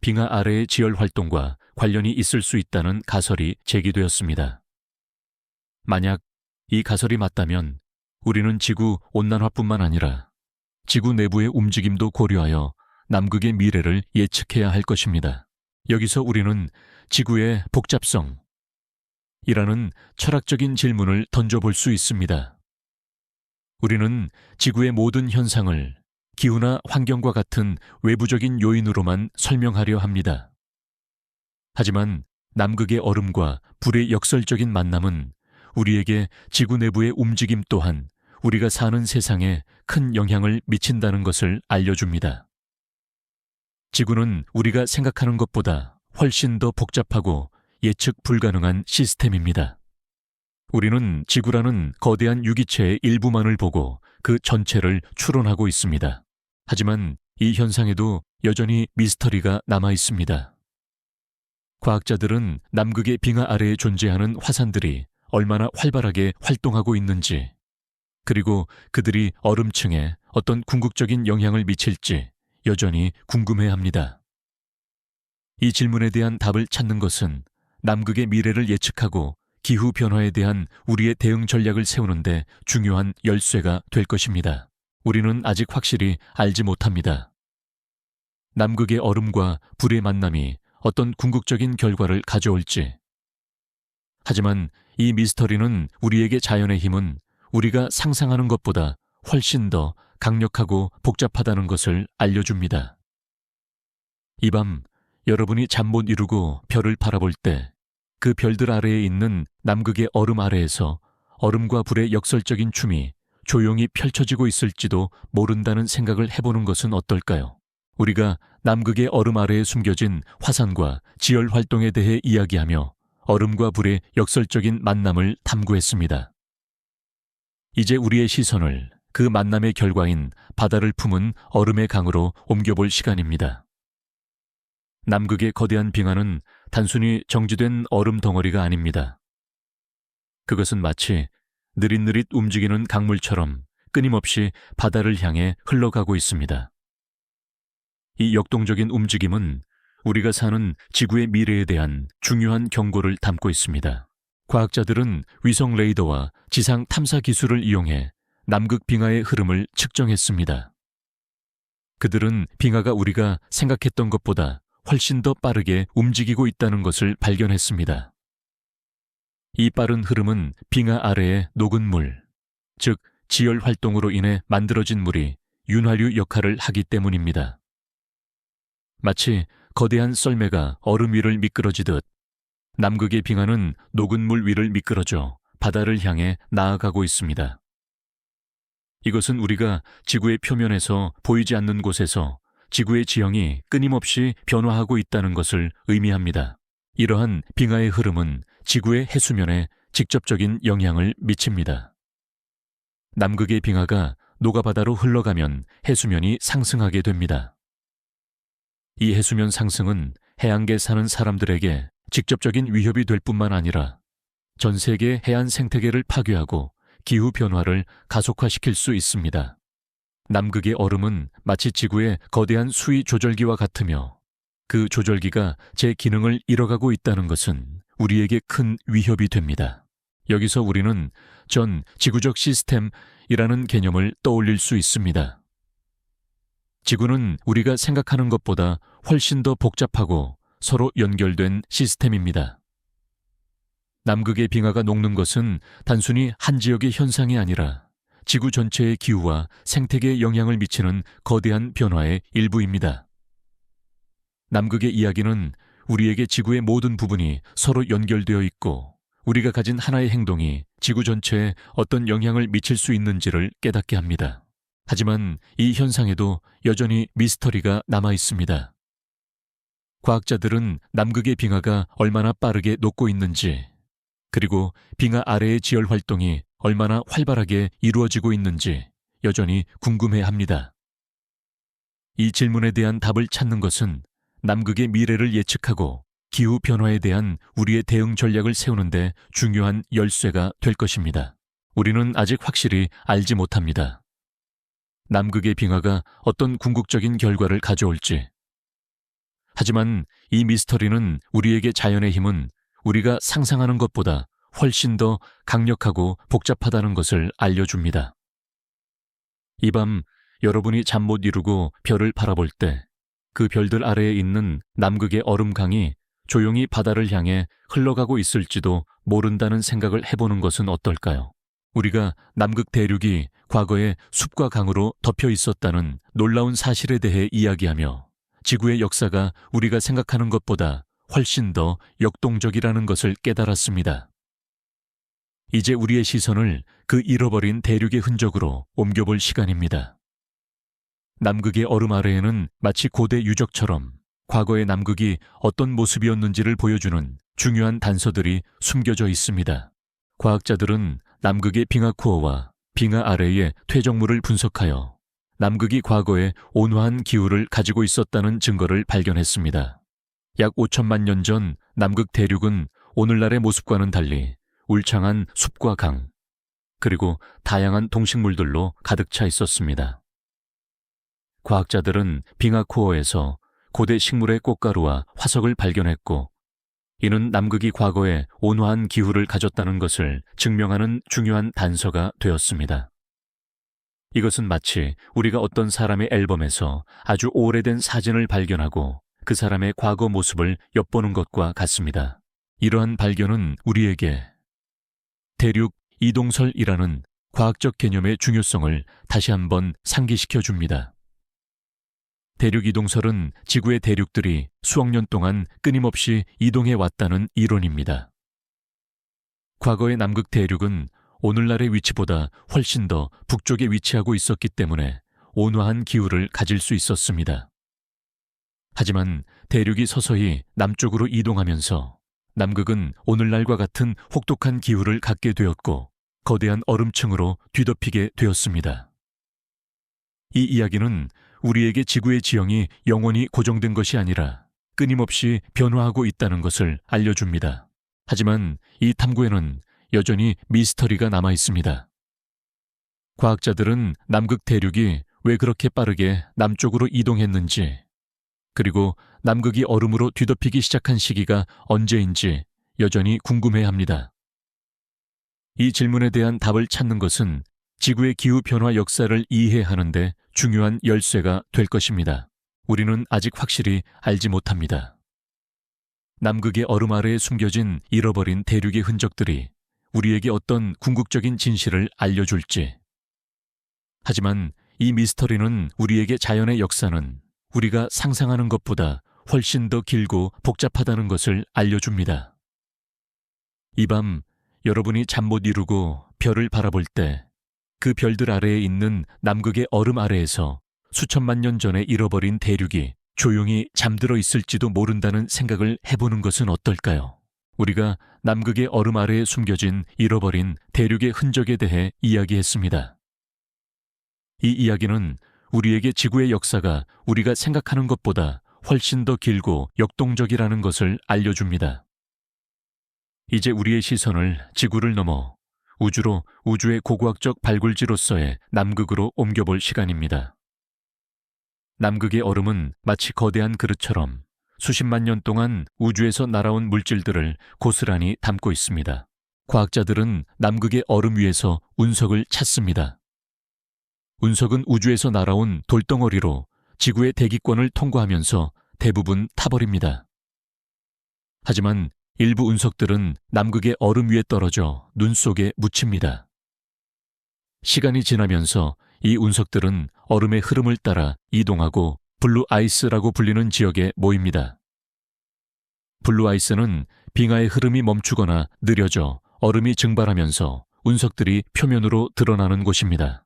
빙하 아래의 지열 활동과 관련이 있을 수 있다는 가설이 제기되었습니다. 만약 이 가설이 맞다면 우리는 지구 온난화뿐만 아니라 지구 내부의 움직임도 고려하여 남극의 미래를 예측해야 할 것입니다. 여기서 우리는 지구의 복잡성이라는 철학적인 질문을 던져볼 수 있습니다. 우리는 지구의 모든 현상을 기후나 환경과 같은 외부적인 요인으로만 설명하려 합니다. 하지만 남극의 얼음과 불의 역설적인 만남은 우리에게 지구 내부의 움직임 또한 우리가 사는 세상에 큰 영향을 미친다는 것을 알려줍니다. 지구는 우리가 생각하는 것보다 훨씬 더 복잡하고 예측 불가능한 시스템입니다. 우리는 지구라는 거대한 유기체의 일부만을 보고 그 전체를 추론하고 있습니다. 하지만 이 현상에도 여전히 미스터리가 남아 있습니다. 과학자들은 남극의 빙하 아래에 존재하는 화산들이 얼마나 활발하게 활동하고 있는지, 그리고 그들이 얼음층에 어떤 궁극적인 영향을 미칠지 여전히 궁금해합니다. 이 질문에 대한 답을 찾는 것은 남극의 미래를 예측하고 기후 변화에 대한 우리의 대응 전략을 세우는 데 중요한 열쇠가 될 것입니다. 우리는 아직 확실히 알지 못합니다. 남극의 얼음과 불의 만남이 어떤 궁극적인 결과를 가져올지. 하지만 이 미스터리는 우리에게 자연의 힘은 우리가 상상하는 것보다 훨씬 더 강력하고 복잡하다는 것을 알려줍니다. 이 밤 여러분이 잠 못 이루고 별을 바라볼 때 그 별들 아래에 있는 남극의 얼음 아래에서 얼음과 불의 역설적인 춤이 조용히 펼쳐지고 있을지도 모른다는 생각을 해보는 것은 어떨까요? 우리가 남극의 얼음 아래에 숨겨진 화산과 지열 활동에 대해 이야기하며 얼음과 불의 역설적인 만남을 탐구했습니다. 이제 우리의 시선을 그 만남의 결과인 바다를 품은 얼음의 강으로 옮겨볼 시간입니다. 남극의 거대한 빙하는 단순히 정지된 얼음 덩어리가 아닙니다. 그것은 마치 느릿느릿 움직이는 강물처럼 끊임없이 바다를 향해 흘러가고 있습니다. 이 역동적인 움직임은 우리가 사는 지구의 미래에 대한 중요한 경고를 담고 있습니다. 과학자들은 위성 레이더와 지상 탐사 기술을 이용해 남극 빙하의 흐름을 측정했습니다. 그들은 빙하가 우리가 생각했던 것보다 훨씬 더 빠르게 움직이고 있다는 것을 발견했습니다. 이 빠른 흐름은 빙하 아래의 녹은 물, 즉 지열 활동으로 인해 만들어진 물이 윤활유 역할을 하기 때문입니다. 마치 거대한 썰매가 얼음 위를 미끄러지듯 남극의 빙하는 녹은 물 위를 미끄러져 바다를 향해 나아가고 있습니다. 이것은 우리가 지구의 표면에서 보이지 않는 곳에서 지구의 지형이 끊임없이 변화하고 있다는 것을 의미합니다. 이러한 빙하의 흐름은 지구의 해수면에 직접적인 영향을 미칩니다. 남극의 빙하가 노가바다로 흘러가면 해수면이 상승하게 됩니다. 이 해수면 상승은 해안가에 사는 사람들에게 직접적인 위협이 될 뿐만 아니라 전 세계 해안 생태계를 파괴하고 기후변화를 가속화시킬 수 있습니다. 남극의 얼음은 마치 지구의 거대한 수위 조절기와 같으며 그 조절기가 제 기능을 잃어가고 있다는 것은 우리에게 큰 위협이 됩니다. 여기서 우리는 전 지구적 시스템이라는 개념을 떠올릴 수 있습니다. 지구는 우리가 생각하는 것보다 훨씬 더 복잡하고 서로 연결된 시스템입니다. 남극의 빙하가 녹는 것은 단순히 한 지역의 현상이 아니라 지구 전체의 기후와 생태계에 영향을 미치는 거대한 변화의 일부입니다. 남극의 이야기는 우리에게 지구의 모든 부분이 서로 연결되어 있고 우리가 가진 하나의 행동이 지구 전체에 어떤 영향을 미칠 수 있는지를 깨닫게 합니다. 하지만 이 현상에도 여전히 미스터리가 남아 있습니다. 과학자들은 남극의 빙하가 얼마나 빠르게 녹고 있는지, 그리고 빙하 아래의 지열 활동이 얼마나 활발하게 이루어지고 있는지 여전히 궁금해합니다. 이 질문에 대한 답을 찾는 것은 남극의 미래를 예측하고 기후 변화에 대한 우리의 대응 전략을 세우는 데 중요한 열쇠가 될 것입니다. 우리는 아직 확실히 알지 못합니다. 남극의 빙하가 어떤 궁극적인 결과를 가져올지. 하지만 이 미스터리는 우리에게 자연의 힘은 우리가 상상하는 것보다 훨씬 더 강력하고 복잡하다는 것을 알려줍니다. 이 밤 여러분이 잠 못 이루고 별을 바라볼 때 그 별들 아래에 있는 남극의 얼음강이 조용히 바다를 향해 흘러가고 있을지도 모른다는 생각을 해보는 것은 어떨까요? 우리가 남극 대륙이 과거에 숲과 강으로 덮여 있었다는 놀라운 사실에 대해 이야기하며 지구의 역사가 우리가 생각하는 것보다 훨씬 더 역동적이라는 것을 깨달았습니다. 이제 우리의 시선을 그 잃어버린 대륙의 흔적으로 옮겨볼 시간입니다. 남극의 얼음 아래에는 마치 고대 유적처럼 과거의 남극이 어떤 모습이었는지를 보여주는 중요한 단서들이 숨겨져 있습니다. 과학자들은 남극의 빙하코어와 빙하 아래의 퇴적물을 분석하여 남극이 과거에 온화한 기후를 가지고 있었다는 증거를 발견했습니다. 약 5천만 년 전 남극 대륙은 오늘날의 모습과는 달리 울창한 숲과 강, 그리고 다양한 동식물들로 가득 차 있었습니다. 과학자들은 빙하코어에서 고대 식물의 꽃가루와 화석을 발견했고, 이는 남극이 과거에 온화한 기후를 가졌다는 것을 증명하는 중요한 단서가 되었습니다. 이것은 마치 우리가 어떤 사람의 앨범에서 아주 오래된 사진을 발견하고 그 사람의 과거 모습을 엿보는 것과 같습니다. 이러한 발견은 우리에게 대륙 이동설이라는 과학적 개념의 중요성을 다시 한번 상기시켜 줍니다. 대륙 이동설은 지구의 대륙들이 수억 년 동안 끊임없이 이동해 왔다는 이론입니다. 과거의 남극 대륙은 오늘날의 위치보다 훨씬 더 북쪽에 위치하고 있었기 때문에 온화한 기후를 가질 수 있었습니다. 하지만 대륙이 서서히 남쪽으로 이동하면서 남극은 오늘날과 같은 혹독한 기후를 갖게 되었고 거대한 얼음층으로 뒤덮이게 되었습니다. 이 이야기는 우리에게 지구의 지형이 영원히 고정된 것이 아니라 끊임없이 변화하고 있다는 것을 알려줍니다. 하지만 이 탐구에는 여전히 미스터리가 남아 있습니다. 과학자들은 남극 대륙이 왜 그렇게 빠르게 남쪽으로 이동했는지, 그리고 남극이 얼음으로 뒤덮이기 시작한 시기가 언제인지 여전히 궁금해합니다. 이 질문에 대한 답을 찾는 것은 지구의 기후 변화 역사를 이해하는 데 중요한 열쇠가 될 것입니다. 우리는 아직 확실히 알지 못합니다. 남극의 얼음 아래에 숨겨진 잃어버린 대륙의 흔적들이 우리에게 어떤 궁극적인 진실을 알려줄지. 하지만 이 미스터리는 우리에게 자연의 역사는 우리가 상상하는 것보다 훨씬 더 길고 복잡하다는 것을 알려줍니다. 이 밤 여러분이 잠 못 이루고 별을 바라볼 때 그 별들 아래에 있는 남극의 얼음 아래에서 수천만 년 전에 잃어버린 대륙이 조용히 잠들어 있을지도 모른다는 생각을 해보는 것은 어떨까요? 우리가 남극의 얼음 아래에 숨겨진 잃어버린 대륙의 흔적에 대해 이야기했습니다. 이 이야기는 우리에게 지구의 역사가 우리가 생각하는 것보다 훨씬 더 길고 역동적이라는 것을 알려줍니다. 이제 우리의 시선을 지구를 넘어 우주로, 우주의 고고학적 발굴지로서의 남극으로 옮겨볼 시간입니다. 남극의 얼음은 마치 거대한 그릇처럼 수십만 년 동안 우주에서 날아온 물질들을 고스란히 담고 있습니다. 과학자들은 남극의 얼음 위에서 운석을 찾습니다. 운석은 우주에서 날아온 돌덩어리로 지구의 대기권을 통과하면서 대부분 타버립니다. 하지만 일부 운석들은 남극의 얼음 위에 떨어져 눈 속에 묻힙니다. 시간이 지나면서 이 운석들은 얼음의 흐름을 따라 이동하고 블루 아이스라고 불리는 지역에 모입니다. 블루 아이스는 빙하의 흐름이 멈추거나 느려져 얼음이 증발하면서 운석들이 표면으로 드러나는 곳입니다.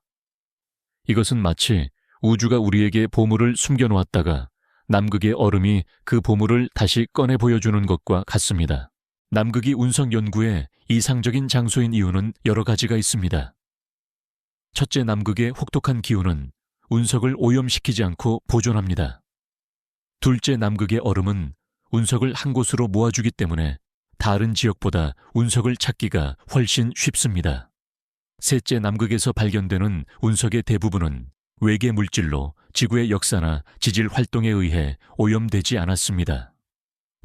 이것은 마치 우주가 우리에게 보물을 숨겨놓았다가 남극의 얼음이 그 보물을 다시 꺼내 보여주는 것과 같습니다. 남극이 운석 연구의 이상적인 장소인 이유는 여러 가지가 있습니다. 첫째, 남극의 혹독한 기후는 운석을 오염시키지 않고 보존합니다. 둘째, 남극의 얼음은 운석을 한 곳으로 모아주기 때문에 다른 지역보다 운석을 찾기가 훨씬 쉽습니다. 셋째, 남극에서 발견되는 운석의 대부분은 외계 물질로 지구의 역사나 지질 활동에 의해 오염되지 않았습니다.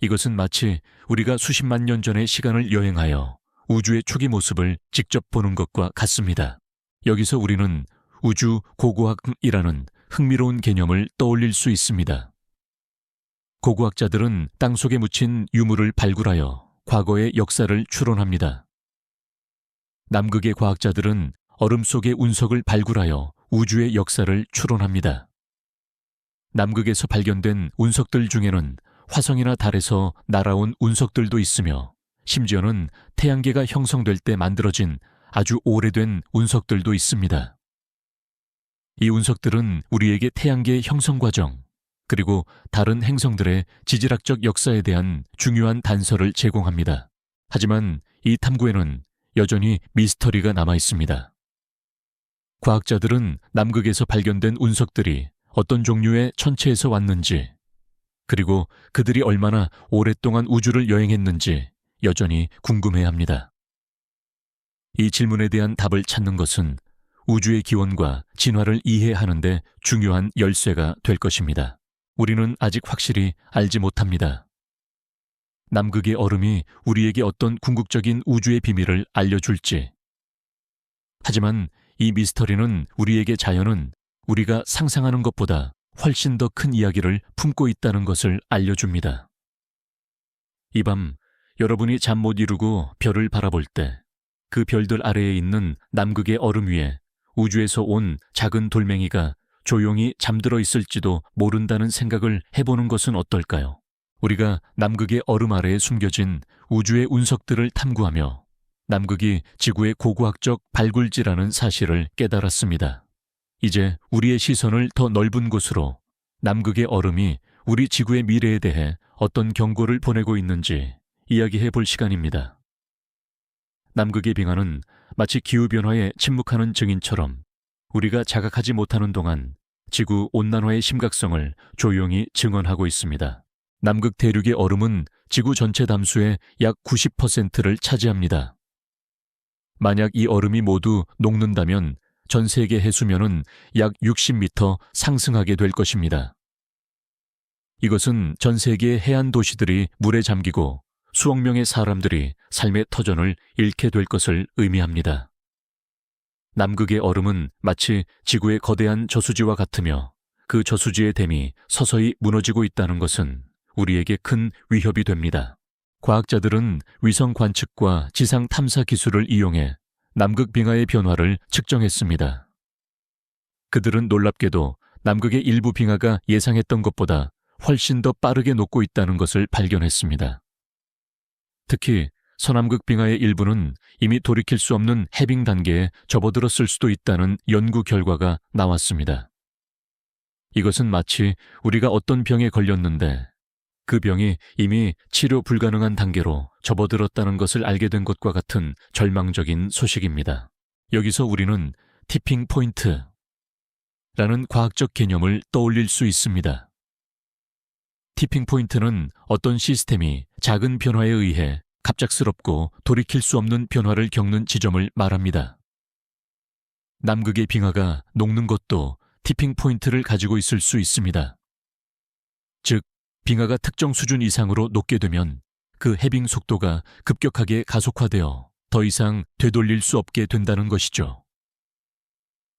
이것은 마치 우리가 수십만 년 전의 시간을 여행하여 우주의 초기 모습을 직접 보는 것과 같습니다. 여기서 우리는 우주 고고학이라는 흥미로운 개념을 떠올릴 수 있습니다. 고고학자들은 땅속에 묻힌 유물을 발굴하여 과거의 역사를 추론합니다. 남극의 과학자들은 얼음 속의 운석을 발굴하여 우주의 역사를 추론합니다. 남극에서 발견된 운석들 중에는 화성이나 달에서 날아온 운석들도 있으며 심지어는 태양계가 형성될 때 만들어진 아주 오래된 운석들도 있습니다. 이 운석들은 우리에게 태양계의 형성 과정, 그리고 다른 행성들의 지질학적 역사에 대한 중요한 단서를 제공합니다. 하지만 이 탐구에는 여전히 미스터리가 남아 있습니다. 과학자들은 남극에서 발견된 운석들이 어떤 종류의 천체에서 왔는지, 그리고 그들이 얼마나 오랫동안 우주를 여행했는지 여전히 궁금해합니다. 이 질문에 대한 답을 찾는 것은 우주의 기원과 진화를 이해하는 데 중요한 열쇠가 될 것입니다. 우리는 아직 확실히 알지 못합니다. 남극의 얼음이 우리에게 어떤 궁극적인 우주의 비밀을 알려줄지. 하지만 이 미스터리는 우리에게 자연은 우리가 상상하는 것보다 훨씬 더 큰 이야기를 품고 있다는 것을 알려줍니다. 이 밤 여러분이 잠 못 이루고 별을 바라볼 때 그 별들 아래에 있는 남극의 얼음 위에 우주에서 온 작은 돌멩이가 조용히 잠들어 있을지도 모른다는 생각을 해보는 것은 어떨까요? 우리가 남극의 얼음 아래에 숨겨진 우주의 운석들을 탐구하며 남극이 지구의 고고학적 발굴지라는 사실을 깨달았습니다. 이제 우리의 시선을 더 넓은 곳으로 남극의 얼음이 우리 지구의 미래에 대해 어떤 경고를 보내고 있는지 이야기해 볼 시간입니다. 남극의 빙하는 마치 기후변화에 침묵하는 증인처럼 우리가 자각하지 못하는 동안 지구 온난화의 심각성을 조용히 증언하고 있습니다. 남극 대륙의 얼음은 지구 전체 담수의 약 90%를 차지합니다. 만약 이 얼음이 모두 녹는다면 전 세계 해수면은 약 60m 상승하게 될 것입니다. 이것은 전 세계의 해안 도시들이 물에 잠기고 수억 명의 사람들이 삶의 터전을 잃게 될 것을 의미합니다. 남극의 얼음은 마치 지구의 거대한 저수지와 같으며 그 저수지의 댐이 서서히 무너지고 있다는 것은 우리에게 큰 위협이 됩니다. 과학자들은 위성 관측과 지상 탐사 기술을 이용해 남극 빙하의 변화를 측정했습니다. 그들은 놀랍게도 남극의 일부 빙하가 예상했던 것보다 훨씬 더 빠르게 녹고 있다는 것을 발견했습니다. 특히 서남극 빙하의 일부는 이미 돌이킬 수 없는 해빙 단계에 접어들었을 수도 있다는 연구 결과가 나왔습니다. 이것은 마치 우리가 어떤 병에 걸렸는데 그 병이 이미 치료 불가능한 단계로 접어들었다는 것을 알게 된 것과 같은 절망적인 소식입니다. 여기서 우리는 티핑 포인트라는 과학적 개념을 떠올릴 수 있습니다. 티핑 포인트는 어떤 시스템이 작은 변화에 의해 갑작스럽고 돌이킬 수 없는 변화를 겪는 지점을 말합니다. 남극의 빙하가 녹는 것도 티핑 포인트를 가지고 있을 수 있습니다. 즉, 빙하가 특정 수준 이상으로 녹게 되면 그 해빙 속도가 급격하게 가속화되어 더 이상 되돌릴 수 없게 된다는 것이죠.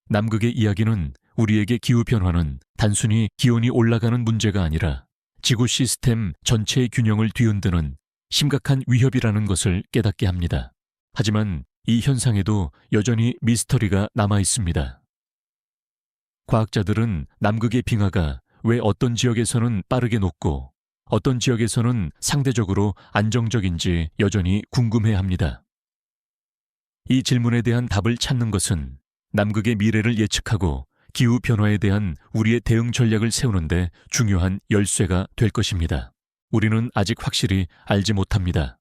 남극의 이야기는 우리에게 기후변화는 단순히 기온이 올라가는 문제가 아니라 지구 시스템 전체의 균형을 뒤흔드는 심각한 위협이라는 것을 깨닫게 합니다. 하지만 이 현상에도 여전히 미스터리가 남아 있습니다. 과학자들은 남극의 빙하가 왜 어떤 지역에서는 빠르게 녹고 어떤 지역에서는 상대적으로 안정적인지 여전히 궁금해합니다. 이 질문에 대한 답을 찾는 것은 남극의 미래를 예측하고 기후변화에 대한 우리의 대응 전략을 세우는 데 중요한 열쇠가 될 것입니다. 우리는 아직 확실히 알지 못합니다.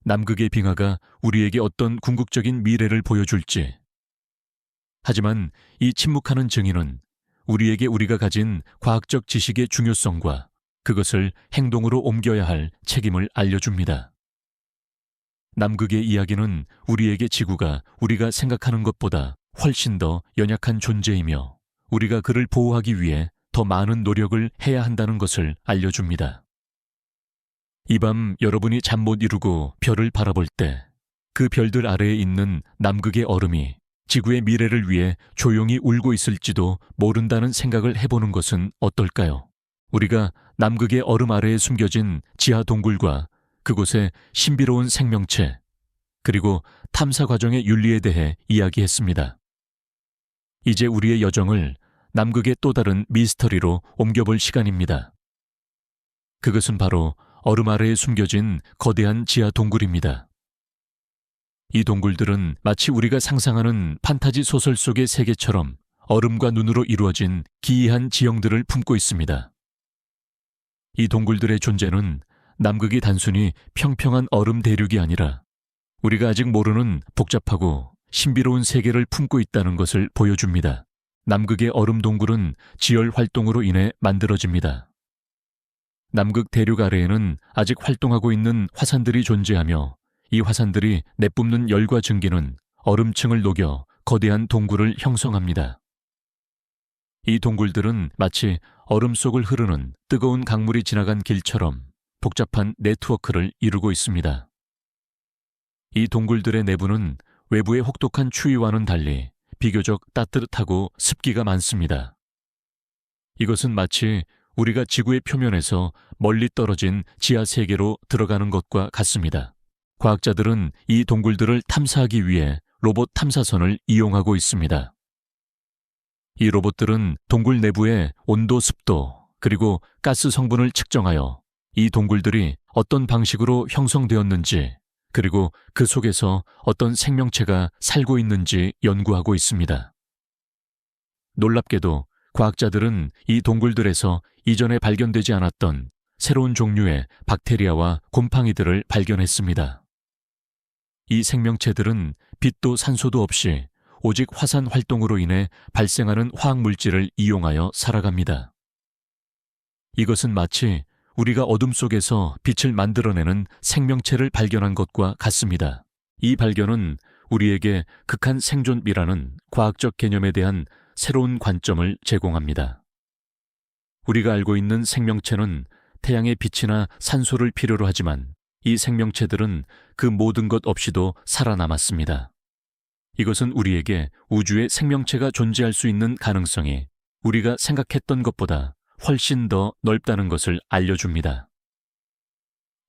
남극의 빙하가 우리에게 어떤 궁극적인 미래를 보여줄지. 하지만 이 침묵하는 증인은 우리에게 우리가 가진 과학적 지식의 중요성과 그것을 행동으로 옮겨야 할 책임을 알려줍니다. 남극의 이야기는 우리에게 지구가 우리가 생각하는 것보다 훨씬 더 연약한 존재이며 우리가 그를 보호하기 위해 더 많은 노력을 해야 한다는 것을 알려줍니다. 이 밤 여러분이 잠 못 이루고 별을 바라볼 때 그 별들 아래에 있는 남극의 얼음이 지구의 미래를 위해 조용히 울고 있을지도 모른다는 생각을 해보는 것은 어떨까요? 우리가 남극의 얼음 아래에 숨겨진 지하 동굴과 그곳의 신비로운 생명체, 그리고 탐사 과정의 윤리에 대해 이야기했습니다. 이제 우리의 여정을 남극의 또 다른 미스터리로 옮겨볼 시간입니다. 그것은 바로 얼음 아래에 숨겨진 거대한 지하 동굴입니다. 이 동굴들은 마치 우리가 상상하는 판타지 소설 속의 세계처럼 얼음과 눈으로 이루어진 기이한 지형들을 품고 있습니다. 이 동굴들의 존재는 남극이 단순히 평평한 얼음 대륙이 아니라 우리가 아직 모르는 복잡하고 신비로운 세계를 품고 있다는 것을 보여줍니다. 남극의 얼음 동굴은 지열 활동으로 인해 만들어집니다. 남극 대륙 아래에는 아직 활동하고 있는 화산들이 존재하며 이 화산들이 내뿜는 열과 증기는 얼음층을 녹여 거대한 동굴을 형성합니다. 이 동굴들은 마치 얼음 속을 흐르는 뜨거운 강물이 지나간 길처럼 복잡한 네트워크를 이루고 있습니다. 이 동굴들의 내부는 외부의 혹독한 추위와는 달리 비교적 따뜻하고 습기가 많습니다. 이것은 마치 우리가 지구의 표면에서 멀리 떨어진 지하 세계로 들어가는 것과 같습니다. 과학자들은 이 동굴들을 탐사하기 위해 로봇 탐사선을 이용하고 있습니다. 이 로봇들은 동굴 내부의 온도, 습도, 그리고 가스 성분을 측정하여 이 동굴들이 어떤 방식으로 형성되었는지, 그리고 그 속에서 어떤 생명체가 살고 있는지 연구하고 있습니다. 놀랍게도 과학자들은 이 동굴들에서 이전에 발견되지 않았던 새로운 종류의 박테리아와 곰팡이들을 발견했습니다. 이 생명체들은 빛도 산소도 없이 오직 화산 활동으로 인해 발생하는 화학물질을 이용하여 살아갑니다. 이것은 마치 우리가 어둠 속에서 빛을 만들어내는 생명체를 발견한 것과 같습니다. 이 발견은 우리에게 극한 생존이라는 과학적 개념에 대한 새로운 관점을 제공합니다. 우리가 알고 있는 생명체는 태양의 빛이나 산소를 필요로 하지만 이 생명체들은 그 모든 것 없이도 살아남았습니다. 이것은 우리에게 우주에 생명체가 존재할 수 있는 가능성이 우리가 생각했던 것보다 훨씬 더 넓다는 것을 알려줍니다.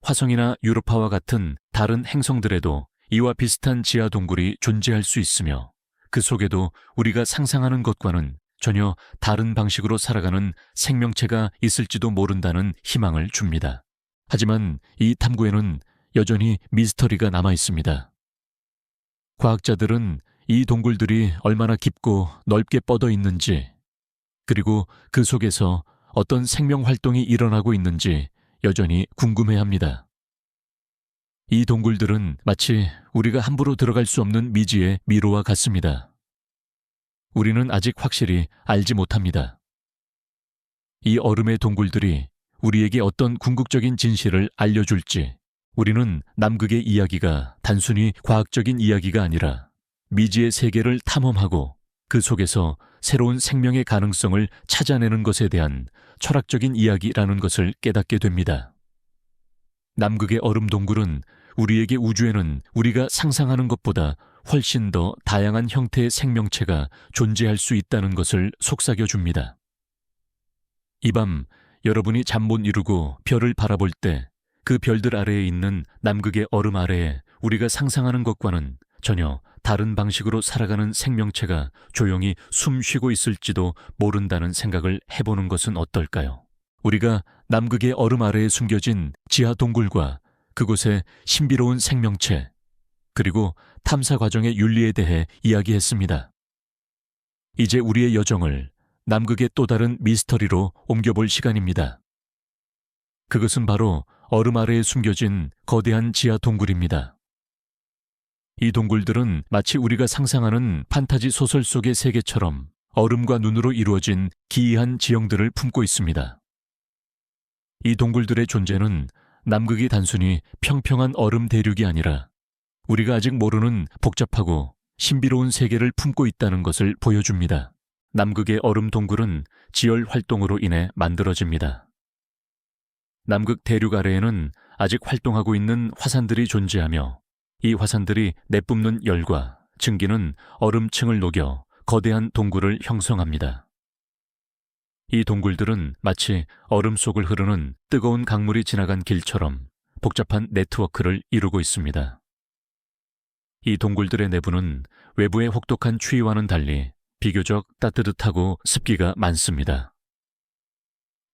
화성이나 유로파와 같은 다른 행성들에도 이와 비슷한 지하 동굴이 존재할 수 있으며 그 속에도 우리가 상상하는 것과는 전혀 다른 방식으로 살아가는 생명체가 있을지도 모른다는 희망을 줍니다. 하지만 이 탐구에는 여전히 미스터리가 남아 있습니다. 과학자들은 이 동굴들이 얼마나 깊고 넓게 뻗어 있는지, 그리고 그 속에서 어떤 생명 활동이 일어나고 있는지 여전히 궁금해합니다. 이 동굴들은 마치 우리가 함부로 들어갈 수 없는 미지의 미로와 같습니다. 우리는 아직 확실히 알지 못합니다. 이 얼음의 동굴들이 우리에게 어떤 궁극적인 진실을 알려줄지, 우리는 남극의 이야기가 단순히 과학적인 이야기가 아니라 미지의 세계를 탐험하고 그 속에서 새로운 생명의 가능성을 찾아내는 것에 대한 철학적인 이야기라는 것을 깨닫게 됩니다. 남극의 얼음 동굴은 우리에게 우주에는 우리가 상상하는 것보다 훨씬 더 다양한 형태의 생명체가 존재할 수 있다는 것을 속삭여줍니다. 이 밤 여러분이 잠 못 이루고 별을 바라볼 때 그 별들 아래에 있는 남극의 얼음 아래에 우리가 상상하는 것과는 전혀 다른 방식으로 살아가는 생명체가 조용히 숨 쉬고 있을지도 모른다는 생각을 해보는 것은 어떨까요? 우리가 남극의 얼음 아래에 숨겨진 지하 동굴과 그곳의 신비로운 생명체, 그리고 탐사 과정의 윤리에 대해 이야기했습니다. 이제 우리의 여정을 남극의 또 다른 미스터리로 옮겨볼 시간입니다. 그것은 바로 얼음 아래에 숨겨진 거대한 지하 동굴입니다. 이 동굴들은 마치 우리가 상상하는 판타지 소설 속의 세계처럼 얼음과 눈으로 이루어진 기이한 지형들을 품고 있습니다. 이 동굴들의 존재는 남극이 단순히 평평한 얼음 대륙이 아니라 우리가 아직 모르는 복잡하고 신비로운 세계를 품고 있다는 것을 보여줍니다. 남극의 얼음 동굴은 지열 활동으로 인해 만들어집니다. 남극 대륙 아래에는 아직 활동하고 있는 화산들이 존재하며 이 화산들이 내뿜는 열과 증기는 얼음층을 녹여 거대한 동굴을 형성합니다. 이 동굴들은 마치 얼음 속을 흐르는 뜨거운 강물이 지나간 길처럼 복잡한 네트워크를 이루고 있습니다. 이 동굴들의 내부는 외부의 혹독한 추위와는 달리 비교적 따뜻하고 습기가 많습니다.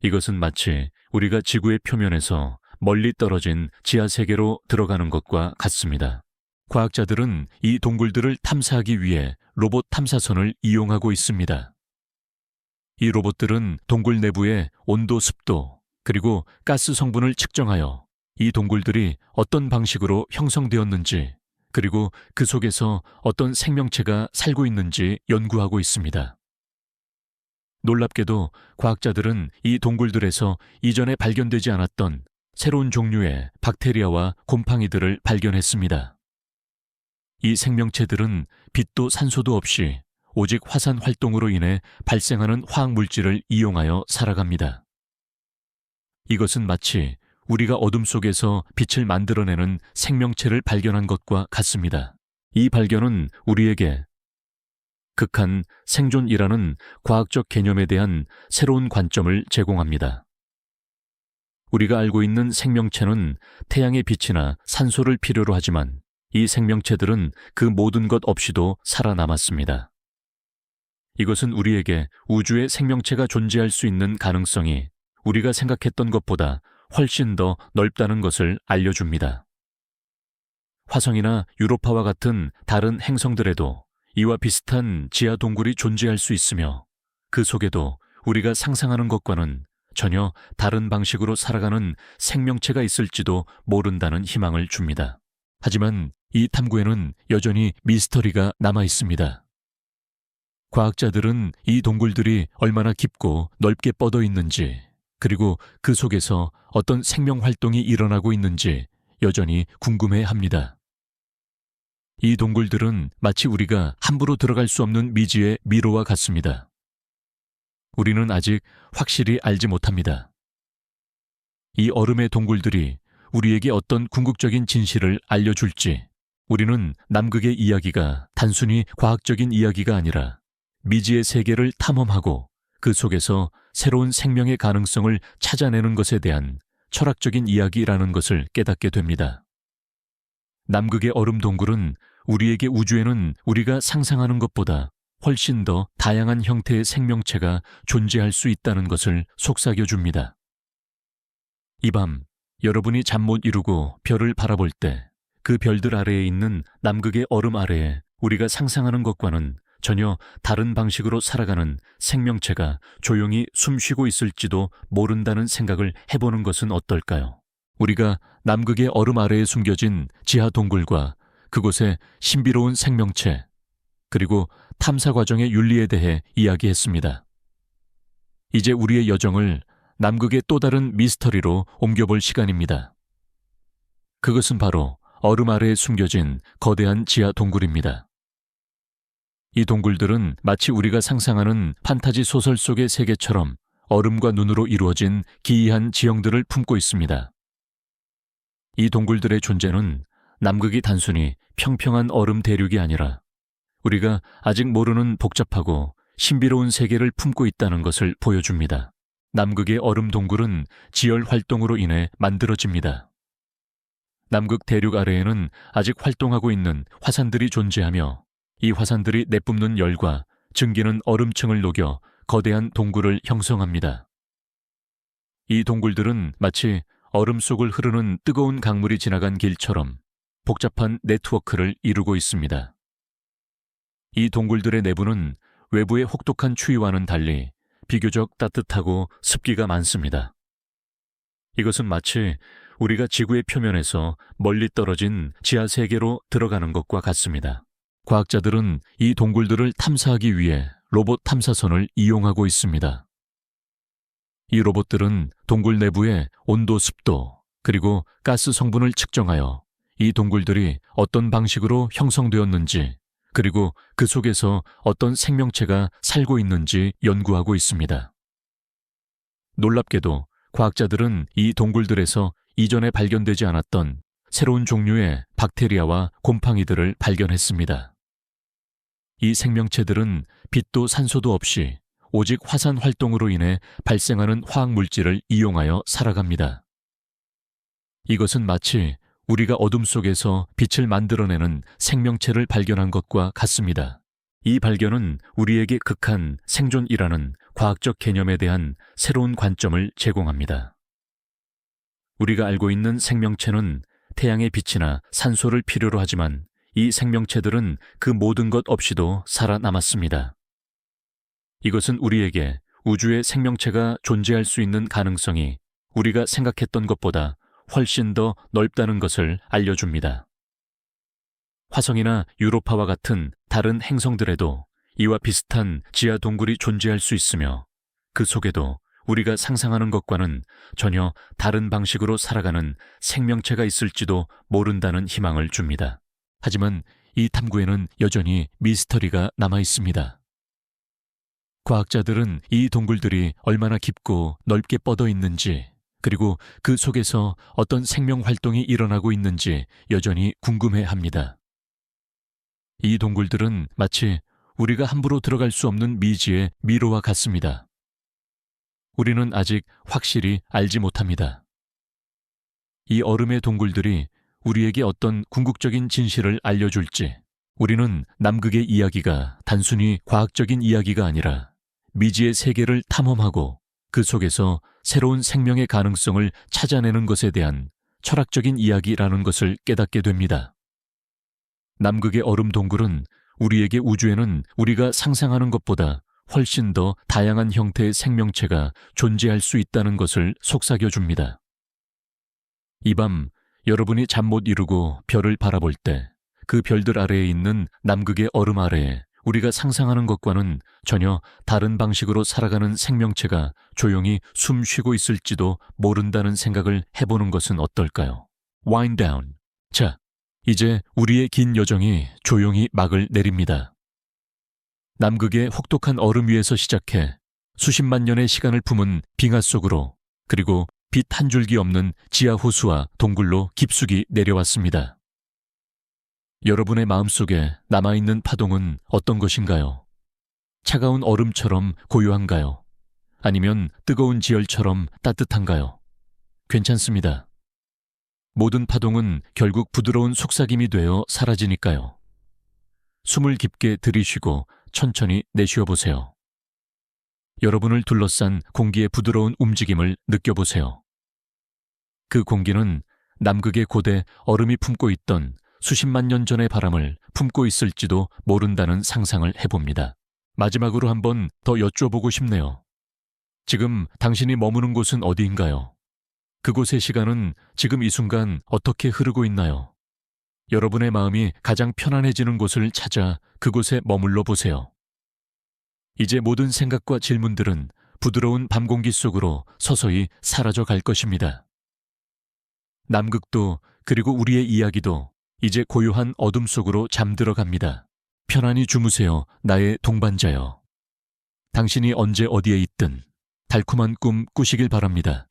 이것은 마치 우리가 지구의 표면에서 멀리 떨어진 지하 세계로 들어가는 것과 같습니다. 과학자들은 이 동굴들을 탐사하기 위해 로봇 탐사선을 이용하고 있습니다. 이 로봇들은 동굴 내부의 온도, 습도, 그리고 가스 성분을 측정하여 이 동굴들이 어떤 방식으로 형성되었는지, 그리고 그 속에서 어떤 생명체가 살고 있는지 연구하고 있습니다. 놀랍게도 과학자들은 이 동굴들에서 이전에 발견되지 않았던 새로운 종류의 박테리아와 곰팡이들을 발견했습니다. 이 생명체들은 빛도 산소도 없이 오직 화산 활동으로 인해 발생하는 화학 물질을 이용하여 살아갑니다. 이것은 마치 우리가 어둠 속에서 빛을 만들어내는 생명체를 발견한 것과 같습니다. 이 발견은 우리에게 극한 생존이라는 과학적 개념에 대한 새로운 관점을 제공합니다. 우리가 알고 있는 생명체는 태양의 빛이나 산소를 필요로 하지만 이 생명체들은 그 모든 것 없이도 살아남았습니다. 이것은 우리에게 우주의 생명체가 존재할 수 있는 가능성이 우리가 생각했던 것보다 훨씬 더 넓다는 것을 알려줍니다. 화성이나 유로파와 같은 다른 행성들에도 이와 비슷한 지하 동굴이 존재할 수 있으며 그 속에도 우리가 상상하는 것과는 전혀 다른 방식으로 살아가는 생명체가 있을지도 모른다는 희망을 줍니다. 하지만 이 탐구에는 여전히 미스터리가 남아 있습니다. 과학자들은 이 동굴들이 얼마나 깊고 넓게 뻗어 있는지, 그리고 그 속에서 어떤 생명 활동이 일어나고 있는지 여전히 궁금해합니다. 이 동굴들은 마치 우리가 함부로 들어갈 수 없는 미지의 미로와 같습니다. 우리는 아직 확실히 알지 못합니다. 이 얼음의 동굴들이 우리에게 어떤 궁극적인 진실을 알려줄지, 우리는 남극의 이야기가 단순히 과학적인 이야기가 아니라 미지의 세계를 탐험하고 그 속에서 새로운 생명의 가능성을 찾아내는 것에 대한 철학적인 이야기라는 것을 깨닫게 됩니다. 남극의 얼음 동굴은 우리에게 우주에는 우리가 상상하는 것보다 훨씬 더 다양한 형태의 생명체가 존재할 수 있다는 것을 속삭여줍니다. 이 밤 여러분이 잠 못 이루고 별을 바라볼 때 그 별들 아래에 있는 남극의 얼음 아래에 우리가 상상하는 것과는 전혀 다른 방식으로 살아가는 생명체가 조용히 숨쉬고 있을지도 모른다는 생각을 해보는 것은 어떨까요? 우리가 남극의 얼음 아래에 숨겨진 지하 동굴과 그곳의 신비로운 생명체, 그리고 탐사 과정의 윤리에 대해 이야기했습니다. 이제 우리의 여정을 남극의 또 다른 미스터리로 옮겨볼 시간입니다. 그것은 바로 얼음 아래에 숨겨진 거대한 지하 동굴입니다. 이 동굴들은 마치 우리가 상상하는 판타지 소설 속의 세계처럼 얼음과 눈으로 이루어진 기이한 지형들을 품고 있습니다. 이 동굴들의 존재는 남극이 단순히 평평한 얼음 대륙이 아니라 우리가 아직 모르는 복잡하고 신비로운 세계를 품고 있다는 것을 보여줍니다. 남극의 얼음 동굴은 지열 활동으로 인해 만들어집니다. 남극 대륙 아래에는 아직 활동하고 있는 화산들이 존재하며 이 화산들이 내뿜는 열과 증기는 얼음층을 녹여 거대한 동굴을 형성합니다. 이 동굴들은 마치 얼음 속을 흐르는 뜨거운 강물이 지나간 길처럼 복잡한 네트워크를 이루고 있습니다. 이 동굴들의 내부는 외부의 혹독한 추위와는 달리 비교적 따뜻하고 습기가 많습니다. 이것은 마치 우리가 지구의 표면에서 멀리 떨어진 지하 세계로 들어가는 것과 같습니다. 과학자들은 이 동굴들을 탐사하기 위해 로봇 탐사선을 이용하고 있습니다. 이 로봇들은 동굴 내부의 온도, 습도, 그리고 가스 성분을 측정하여 이 동굴들이 어떤 방식으로 형성되었는지, 그리고 그 속에서 어떤 생명체가 살고 있는지 연구하고 있습니다. 놀랍게도 과학자들은 이 동굴들에서 이전에 발견되지 않았던 새로운 종류의 박테리아와 곰팡이들을 발견했습니다. 이 생명체들은 빛도 산소도 없이 오직 화산 활동으로 인해 발생하는 화학 물질을 이용하여 살아갑니다. 이것은 마치 우리가 어둠 속에서 빛을 만들어내는 생명체를 발견한 것과 같습니다. 이 발견은 우리에게 극한 생존이라는 과학적 개념에 대한 새로운 관점을 제공합니다. 우리가 알고 있는 생명체는 태양의 빛이나 산소를 필요로 하지만 이 생명체들은 그 모든 것 없이도 살아남았습니다. 이것은 우리에게 우주의 생명체가 존재할 수 있는 가능성이 우리가 생각했던 것보다 훨씬 더 넓다는 것을 알려줍니다. 화성이나 유로파와 같은 다른 행성들에도 이와 비슷한 지하 동굴이 존재할 수 있으며 그 속에도 우리가 상상하는 것과는 전혀 다른 방식으로 살아가는 생명체가 있을지도 모른다는 희망을 줍니다. 하지만 이 탐구에는 여전히 미스터리가 남아 있습니다. 과학자들은 이 동굴들이 얼마나 깊고 넓게 뻗어 있는지, 그리고 그 속에서 어떤 생명 활동이 일어나고 있는지 여전히 궁금해합니다. 이 동굴들은 마치 우리가 함부로 들어갈 수 없는 미지의 미로와 같습니다. 우리는 아직 확실히 알지 못합니다. 이 얼음의 동굴들이 우리에게 어떤 궁극적인 진실을 알려줄지, 우리는 남극의 이야기가 단순히 과학적인 이야기가 아니라 미지의 세계를 탐험하고 그 속에서 새로운 생명의 가능성을 찾아내는 것에 대한 철학적인 이야기라는 것을 깨닫게 됩니다. 남극의 얼음 동굴은 우리에게 우주에는 우리가 상상하는 것보다 훨씬 더 다양한 형태의 생명체가 존재할 수 있다는 것을 속삭여줍니다. 이 밤 여러분이 잠 못 이루고 별을 바라볼 때 그 별들 아래에 있는 남극의 얼음 아래에 우리가 상상하는 것과는 전혀 다른 방식으로 살아가는 생명체가 조용히 숨 쉬고 있을지도 모른다는 생각을 해보는 것은 어떨까요? Wind down. 자, 이제 우리의 긴 여정이 조용히 막을 내립니다. 남극의 혹독한 얼음 위에서 시작해 수십만 년의 시간을 품은 빙하 속으로, 그리고 빛 한 줄기 없는 지하 호수와 동굴로 깊숙이 내려왔습니다. 여러분의 마음속에 남아있는 파동은 어떤 것인가요? 차가운 얼음처럼 고요한가요? 아니면 뜨거운 지열처럼 따뜻한가요? 괜찮습니다. 모든 파동은 결국 부드러운 속삭임이 되어 사라지니까요. 숨을 깊게 들이쉬고 천천히 내쉬어 보세요. 여러분을 둘러싼 공기의 부드러운 움직임을 느껴보세요. 그 공기는 남극의 고대 얼음이 품고 있던 수십만 년 전의 바람을 품고 있을지도 모른다는 상상을 해봅니다. 마지막으로 한번 더 여쭤보고 싶네요. 지금 당신이 머무는 곳은 어디인가요? 그곳의 시간은 지금 이 순간 어떻게 흐르고 있나요? 여러분의 마음이 가장 편안해지는 곳을 찾아 그곳에 머물러 보세요. 이제 모든 생각과 질문들은 부드러운 밤 공기 속으로 서서히 사라져 갈 것입니다. 남극도, 그리고 우리의 이야기도 이제 고요한 어둠 속으로 잠들어 갑니다. 편안히 주무세요, 나의 동반자여. 당신이 언제 어디에 있든 달콤한 꿈 꾸시길 바랍니다.